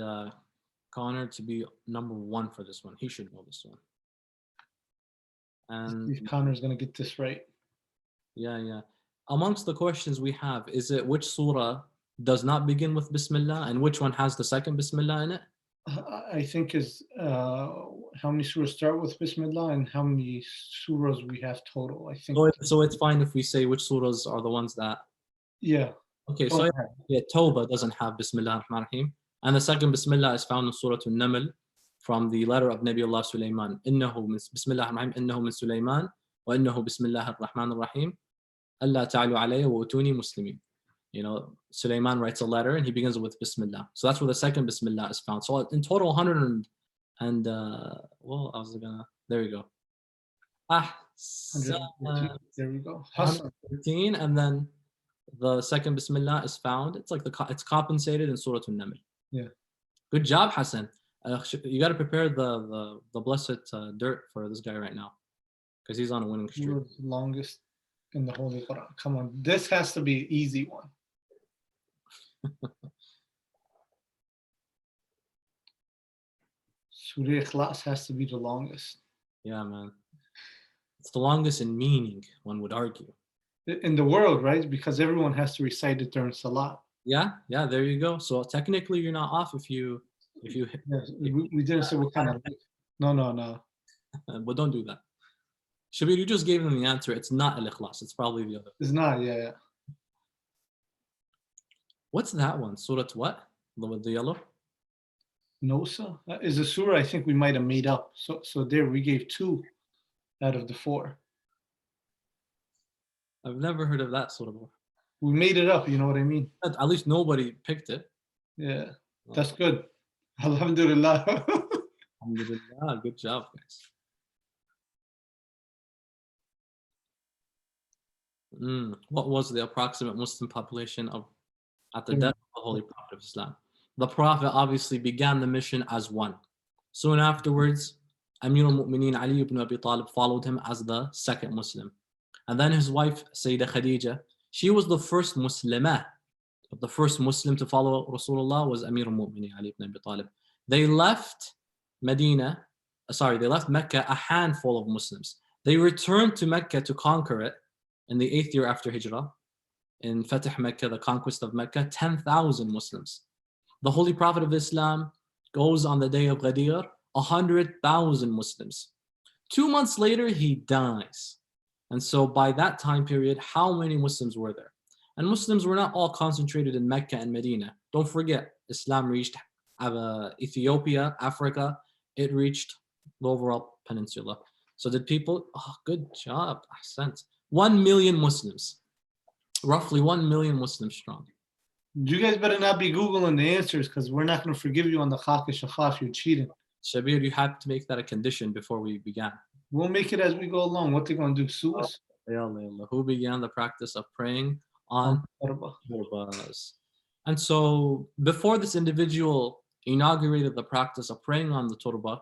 Connor to be number 1 for this one. He should know this one. And Connor's gonna get this right. Yeah. Amongst the questions we have, is it which surah does not begin with Bismillah and which one has the second Bismillah in it? I think is how many surahs start with Bismillah and how many surahs we have total. I think. So it's fine if we say which surahs are the ones that. Yeah. Okay, so Tawbah doesn't have Bismillah ar-Rahman ar-Rahim, and the second Bismillah is found in Surah An-Naml from the letter of Nabiullah Sulaiman. Innahu min Bismillah ar-Rahman ar-Rahim, innahu min Sulaiman, wa innahu Bismillah ar-Rahman ar-Rahim. ألا تعلوا علي وأتوني مسلمين. You know, Sulaiman writes a letter and he begins with Bismillah. So that's where the second Bismillah is found. So in total, 100 and well, I was gonna. There you go. 113. There we go. 113, and then the second Bismillah is found. It's like it's compensated in Surah An-Naml. Yeah. Good job, Hassan. You got to prepare the blessed dirt for this guy right now, because he's on a winning streak. The longest in the Holy Qur'an. Come on, this has to be an easy one. Surah Ikhlas has to be the longest. Yeah, man. It's the longest in meaning, one would argue. In the world, right? Because everyone has to recite it during Salat. Yeah, there you go. So technically, you're not off if you. Yes, we didn't say what kind of. No. But don't do that. Shabir, you just gave them the answer. It's not Al-Ikhlas. It's probably the other. It's not, yeah. What's that one? Surah what? With the yellow? Nosa is a surah I think we might have made up. So there we gave 2 out of the 4. I've never heard of that surah before. We made it up, you know what I mean? At least nobody picked it. Yeah, that's good. Alhamdulillah. Alhamdulillah, good job, guys. What was the approximate Muslim population at the death of the Holy Prophet of Islam? The Prophet obviously began the mission as one. Soon afterwards, Amir al-Mu'mineen Ali ibn Abi Talib followed him as the second Muslim. And then his wife, Sayyidah Khadija, she was the first Muslimah. But the first Muslim to follow Rasulullah was Amir al-Mu'mineen Ali ibn Abi Talib. They left Mecca, a handful of Muslims. They returned to Mecca to conquer it in the 8th year after Hijrah. In Fath Mecca, the conquest of Mecca, 10,000 Muslims. The Holy Prophet of Islam goes on the day of Ghadir, 100,000 Muslims. 2 months later, he dies. And so by that time period, how many Muslims were there? And Muslims were not all concentrated in Mecca and Medina. Don't forget, Islam reached Ethiopia, Africa. It reached the overall peninsula. So did people, good job, ahsant. 1 million Muslims, roughly 1 million Muslims strong. You guys better not be Googling the answers because we're not going to forgive you on the Khaq Shafaf. You're cheating. Shabir, you had to make that a condition before we began. We'll make it as we go along. What they're going to do, sue us? Who began the practice of praying on Turbahs. And so before this individual inaugurated the practice of praying on the Turbah,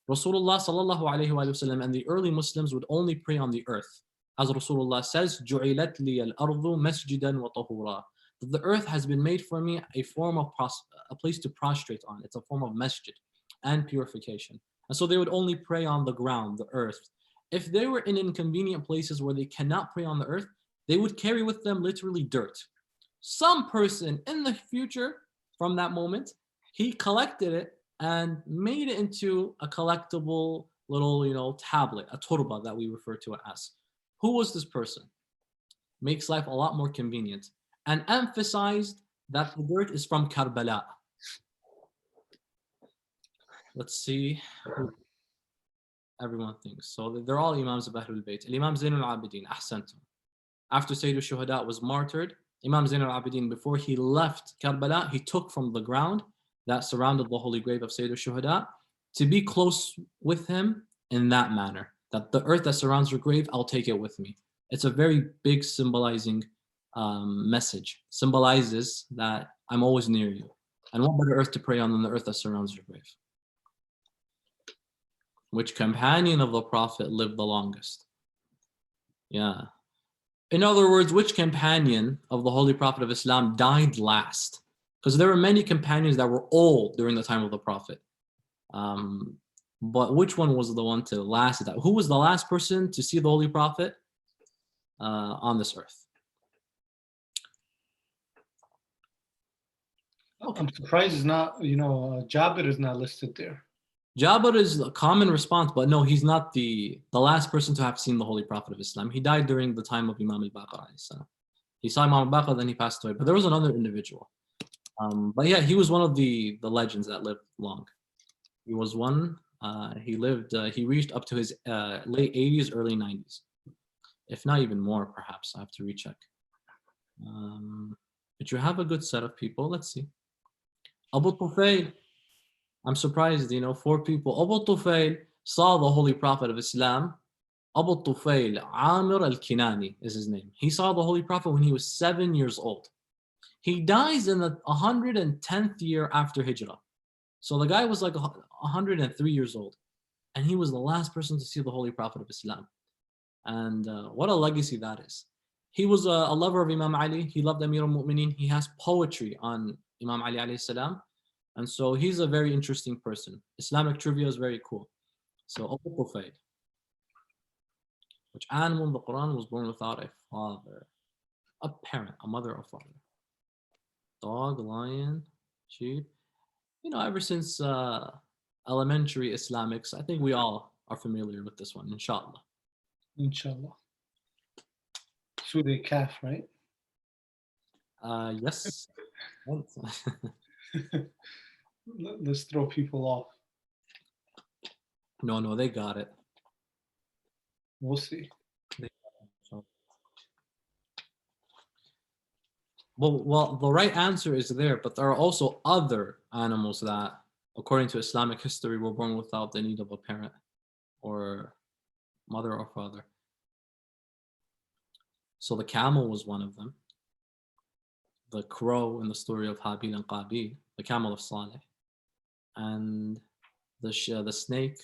Rasulullah sallallahu alayhi wa sallam and the early Muslims would only pray on the earth. As Rasulullah says, جُعِلَتْ لِيَ الْأَرْضُ مَسْجِدًا وَطَهُورًا. That the earth has been made for me a place to prostrate on. It's a form of masjid and purification. And so they would only pray on the ground, the earth. If they were in inconvenient places where they cannot pray on the earth, they would carry with them literally dirt. Some person in the future, from that moment, he collected it and made it into a collectible little, tablet, a turbah that we refer to it as. Who was this person? Makes life a lot more convenient. And emphasized that the dirt is from Karbala. Let's see who everyone thinks. So they're all Imams of Ahlulbayt. Imam Zain al-Abidin, ahsantum. After Sayyid al-Shuhada was martyred, Imam Zain al-Abidin, before he left Karbala, he took from the ground that surrounded the holy grave of Sayyid al-Shuhada to be close with him in that manner. That the earth that surrounds your grave, I'll take it with me. It's a very big symbolizing message. Symbolizes that I'm always near you. And what better earth to pray on than the earth that surrounds your grave? Which companion of the Prophet lived the longest? Yeah. In other words, which companion of the Holy Prophet of Islam died last? Because there were many companions that were old during the time of the Prophet. But which one was the one to last? Who was the last person to see the Holy Prophet on this earth? Okay. I'm surprised it's not, Jabir is not listed there. Jabir is a common response, but no, he's not the last person to have seen the Holy Prophet of Islam. He died during the time of Imam al-Baqir. He saw Imam al-Baqir, then he passed away. But there was another individual. But yeah, he was one of the legends that lived long. He was one. He reached up to his late 80s, early 90s. if not even more, perhaps. I have to recheck. But you have a good set of people. Let's see. Abu Tufail. I'm surprised, 4 people. Abu Tufail saw the Holy Prophet of Islam. Abu Tufail Amir al-Kinani is his name. He saw the Holy Prophet when he was 7 years old. He dies in the 110th year after Hijrah. So the guy was like 103 years old. And he was the last person to see the Holy Prophet of Islam. And what a legacy that is. He was a lover of Imam Ali. He loved Amir al-Mu'mineen. He has poetry on Imam Ali alayhi salam. And so he's a very interesting person. Islamic trivia is very cool. So Abu Tufail. Which animal in the Quran was born without a father? A parent, a mother or father. Dog, lion, sheep. Ever since elementary Islamics, I think we all are familiar with this one, inshallah. Inshallah. Surah Kaf, right? Yes. Let's throw people off. No, they got it. We'll see. Well, the right answer is there, but there are also other animals that, according to Islamic history, were born without the need of a parent or mother or father. So the camel was one of them. The crow in the story of Habil and Qabil, the camel of Saleh, and the snake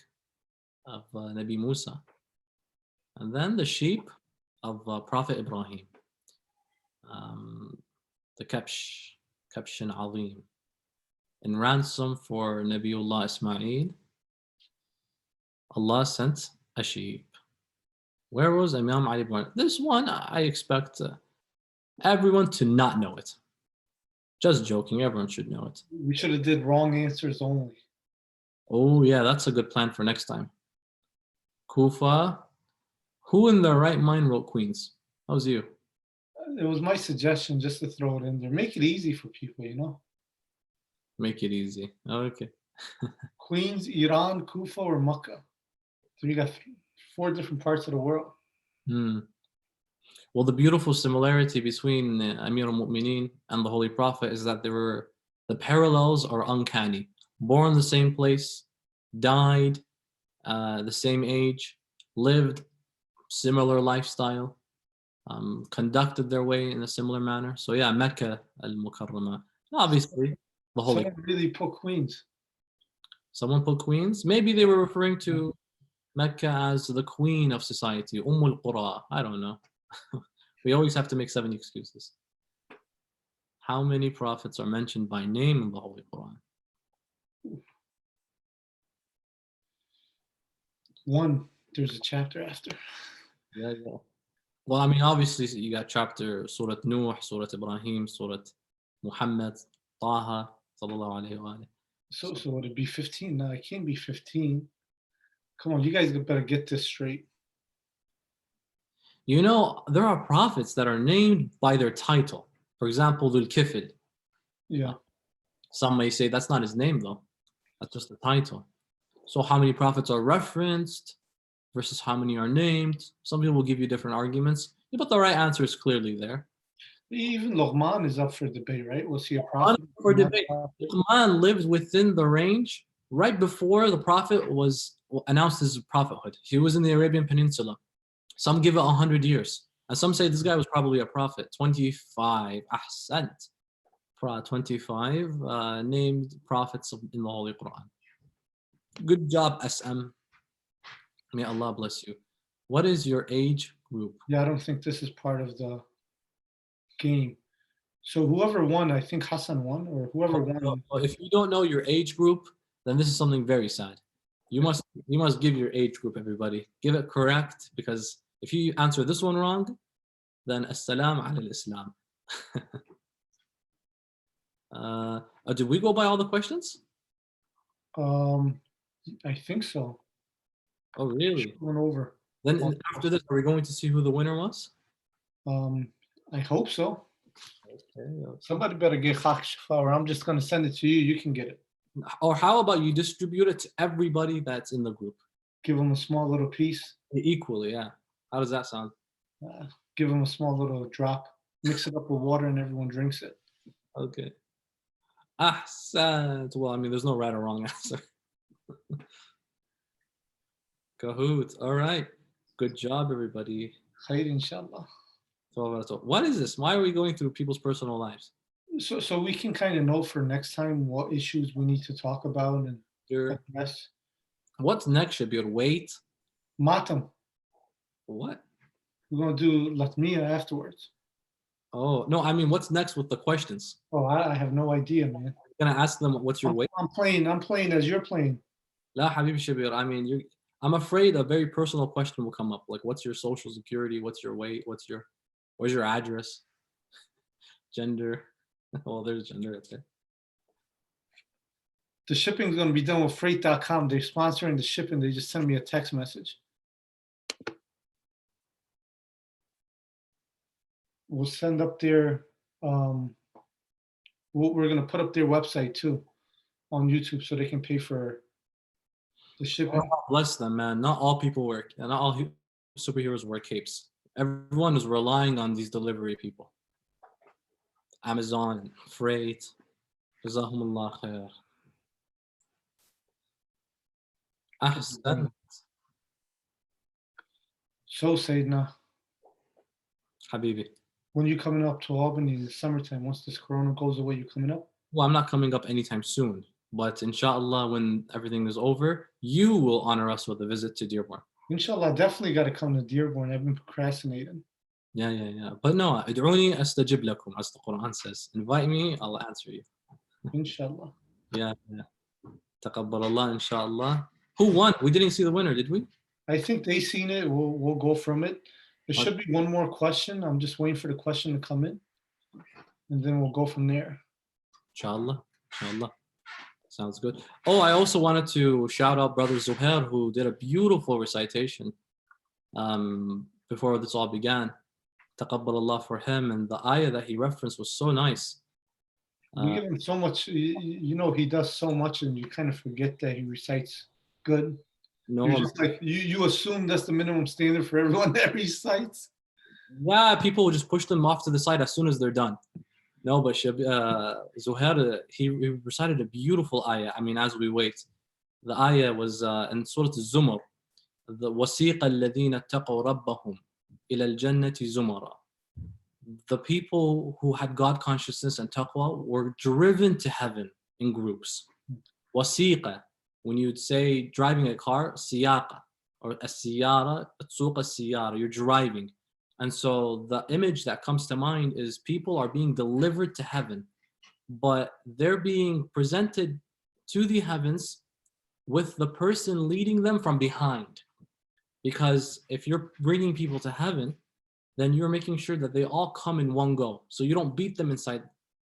of Nabi Musa, and then the sheep of Prophet Ibrahim. The Kabshin Alim. In ransom for Nabiullah Ismail, Allah sent a sheep. Where was Imam Ali born? This one, I expect everyone to not know it. Just joking, everyone should know it. We should have did wrong answers only. Oh yeah, that's a good plan for next time. Kufa. Who in their right mind wrote Queens? That was you. It was my suggestion just to throw it in there. Make it easy for people, Make it easy. Okay. Queens, Iran, Kufa, or Makkah. So you got 4 different parts of the world. Well, the beautiful similarity between Amir al-Mu'mineen and the Holy Prophet is that the parallels are uncanny. Born the same place, died the same age, lived similar lifestyle, conducted their way in a similar manner. So yeah, Mecca al-Mukarramah. Obviously, the Holy. Someone really put Queens. Someone put Queens? Maybe they were referring to Mecca as the queen of society, al-Qura. I don't know. We always have to make 7 excuses. How many prophets are mentioned by name in the Holy Quran? 1. There's a chapter after. Yeah. Well, I mean, obviously, you got chapter Surah Nuh, Surah Ibrahim, Surah Muhammad, Taha, sallallahu alayhi wa alayhi. So would it be 15? No, it can't be 15. Come on, you guys better get this straight. There are prophets that are named by their title. For example, Dhul Kifl. Yeah. Some may say that's not his name, though. That's just the title. So how many prophets are referenced versus how many are named? Some people will give you different arguments. But the right answer is clearly there. Even Luqman is up for debate, right? Was he a prophet? For debate. Luqman lived within the range right before the prophet was announced his prophethood. He was in the Arabian Peninsula. Some give it 100 years. And some say this guy was probably a prophet. 25, ahsant. 25 named prophets in the Holy Quran. Good job, SM. May Allah bless you. What is your age group? Yeah, I don't think this is part of the game. So whoever won, I think Hassan won, or whoever won. If you don't know your age group, then this is something very sad. You must give your age group, everybody. Give it correct, because if you answer this one wrong, then as-salam ala al-Islam. Did we go by all the questions? I think so. Oh, really? Went over. Then after this, are we going to see who the winner was? I hope so. Okay. Somebody better get Khak Shafa, or I'm just going to send it to you. You can get it. Or how about you distribute it to everybody that's in the group? Give them a small little piece. Equally, yeah. How does that sound? Give them a small little drop, mix it up with water, and everyone drinks it. Okay. Ahsant. Well, I mean, there's no right or wrong answer. Kahoot. All right. Good job, everybody. Khair, inshallah. So what is this? Why are we going through people's personal lives? So we can kind of know for next time what issues we need to talk about and Sure. address. What's next, Shabir? Wait. Matam. What? We're gonna do Latmiya afterwards. Oh, no, I mean, what's next with the questions? Oh, I have no idea, man. You're going to ask them, what's your weight? I'm playing as you're playing. La Habib Shabir. I mean, I'm afraid a very personal question will come up. Like, what's your social security? What's your weight? Where's your address? Gender. Well, there's gender. Okay. The shipping's gonna be done with freight.com. They're sponsoring the shipping. They just sent me a text message. We'll send up their we're gonna put up their website too on YouTube so they can pay for the shipping. God bless them, man. Not all people work, and not all superheroes wear capes. Everyone is relying on these delivery people. Amazon, freight. Jazakumullah khair. Ahsan. So Sayyidina, Habibi. when you coming up to Albany in the summertime, once this corona goes away, you coming up? Well, I'm not coming up anytime soon, but inshallah, when everything is over, you will honor us with a visit to Dearborn. Inshallah, I definitely got to come to Dearborn. I've been procrastinating. Yeah. But no, ادعوني أستجب لكم, as the Quran says. Invite me, I'll answer you. Inshallah. Yeah. Taqabbal Allah, inshallah. Who won? We didn't see the winner, did we? I think they seen it. We'll go from it. There should be one more question. I'm just waiting for the question to come in, and then we'll go from there. Inshallah. Sounds good. Oh, I also wanted to shout out Brother Zuhair, who did a beautiful recitation before this all began. Taqabbal Allah for him, and the ayah that he referenced was so nice. We give him so much. You know, he does so much, and you kind of forget that he recites good. No, You're just like you assume that's the minimum standard for everyone that recites. yeah, people will just push them off to the side as soon as they're done. No, but Zuhair, he recited a beautiful ayah. I mean, as we wait, the ayah was in Surah Al-Zumar. The وَسِيقَ الَّذِينَ اتَّقَوْا رَبَّهُمْ إِلَى الْجَنَّةِ زُمَرًا. The people who had God consciousness and taqwa were driven to heaven in groups. وَسِيقَ, when you'd say driving a car, siyaqa, or as-siyara, tsuqa as-siyara, you're driving. And so the image that comes to mind is people are being delivered to heaven, but they're being presented to the heavens with the person leading them from behind. Because if you're bringing people to heaven, then you're making sure that they all come in one go. So you don't beat them inside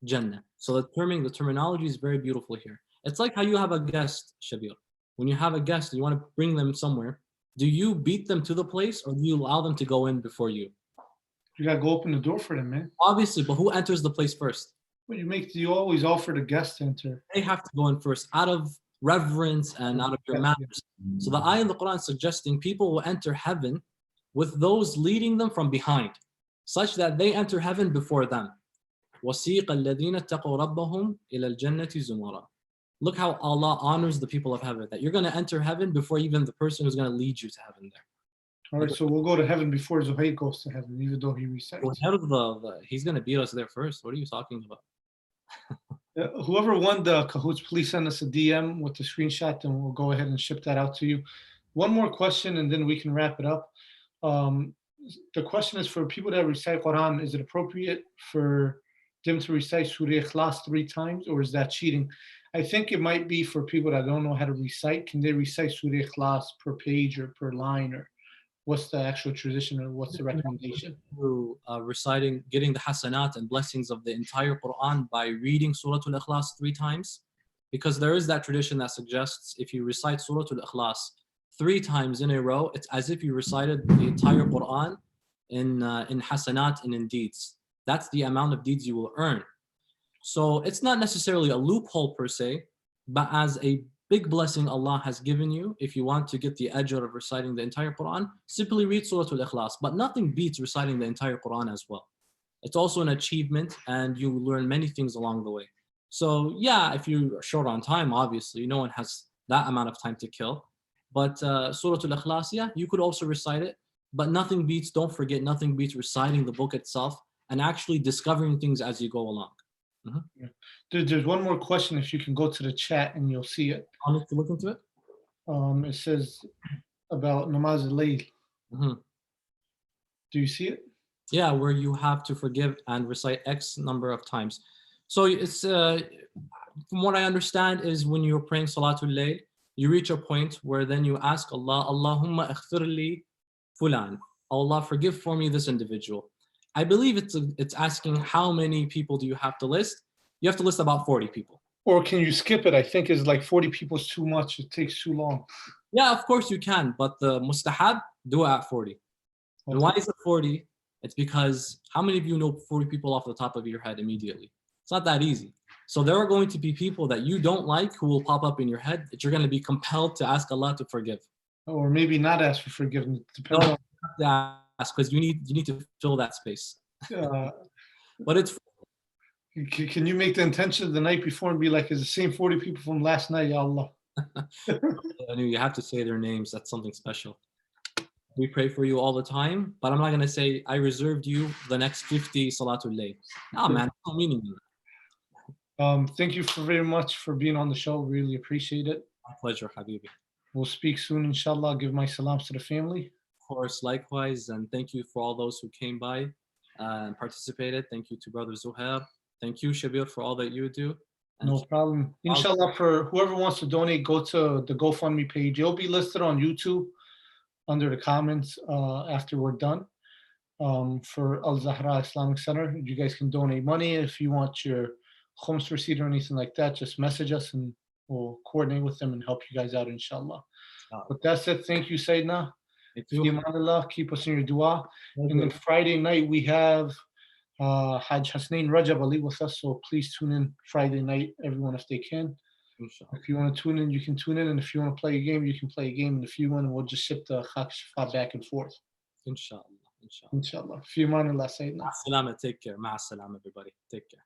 Jannah. So the terminology is very beautiful here. It's like how you have a guest, Shabir. When you have a guest, you want to bring them somewhere. Do you beat them to the place, or do you allow them to go in before you? You gotta go open the door for them, man. Obviously, but who enters the place first? Well, you always offer the guest to enter. They have to go in first out of reverence and out of your manners. So the ayah in the Quran is suggesting people will enter heaven with those leading them from behind, such that they enter heaven before them. وَسِيقَ الَّذِينَ اتَّقَوْا رَبَّهُمْ إِلَى الْجَنَّةِ زُمَرًا. Look how Allah honors the people of heaven, that you're going to enter heaven before even the person who's going to lead you to heaven there. All right, so we'll go to heaven before Zuhair goes to heaven, even though he recites. He's going to beat us there first. What are you talking about? Whoever won the Kahoots, please send us a DM with the screenshot, and we'll go ahead and ship that out to you. One more question, and then we can wrap it up. The question is for people that recite Quran, is it appropriate for them to recite Surah Ikhlas 3 times, or is that cheating? I think it might be for people that don't know how to recite. Can they recite Surah Ikhlas per page or per line, or what's the actual tradition, or what's the recommendation? Through reciting, getting the hasanat and blessings of the entire Quran by reading Surah Al-Ikhlas 3 times, because there is that tradition that suggests if you recite Surah Al-Ikhlas 3 times in a row, it's as if you recited the entire Quran in hasanat and in deeds. That's the amount of deeds you will earn. So it's not necessarily a loophole per se, but as a big blessing Allah has given you. If you want to get the ajr of reciting the entire Quran, simply read Surah Al-Ikhlas. But nothing beats reciting the entire Quran as well. It's also an achievement, and you learn many things along the way. So yeah, if you're short on time, obviously, no one has that amount of time to kill. But Surah Al-Ikhlas, yeah, you could also recite it. But nothing beats, don't forget, nothing beats reciting the book itself and actually discovering things as you go along. Yeah. There's one more question. If you can go to the chat and you'll see it. I'll need to look into it. It says about namaz al-layl. Mhm. Do you see it? Yeah, where you have to forgive and recite X number of times. So it's from what I understand is when you're praying Salatul Layl, you reach a point where then you ask Allah, Allahumma ighfirli fulan. Allah, forgive for me this individual. I believe it's asking how many people do you have to list? You have to list about 40 people. Or can you skip it? I think it's like 40 people is too much. It takes too long. Yeah, of course you can, but the mustahab, do it at 40. And why is it 40? It's because how many of you know 40 people off the top of your head immediately? It's not that easy. So there are going to be people that you don't like who will pop up in your head that you're going to be compelled to ask Allah to forgive. Or maybe not ask for forgiveness. Depends No, ask because you need to fill that space. on. But it's Can you make the intention the night before and be like, it's the same 40 people from last night, Ya Allah? you have to say their names. That's something special. We pray for you all the time, but I'm not going to say, I reserved you the next 50 Salatul Layl. No, man, no meaning in that. Thank you very much for being on the show. Really appreciate it. My pleasure, Habibi. We'll speak soon, inshallah. Give my salams to the family. Of course, likewise, and thank you for all those who came by and participated. Thank you to Brother Zuhair. Thank you, Shabir, for all that you do. And No problem. Inshallah, for whoever wants to donate, go to the GoFundMe page. It'll be listed on YouTube under the comments after we're done. For Al-Zahra Islamic Center, you guys can donate money. If you want your khums receipt or anything like that, just message us and we'll coordinate with them and help you guys out, inshallah. But that's it. Thank you, Sayyidina. Keep us in your dua. And then Friday night, we have Hajj Hussaini Rajab Ali with us, so please tune in Friday night, everyone, if they can. If you want to tune in, you can tune in, and if you want to play a game, you can play a game, and if you want, we'll just ship the Khak back and forth. Inshallah. Inshallah. Fi amanillah, Sayyidina. Ma'as salama, take care. Ma'as salama, everybody. Take care.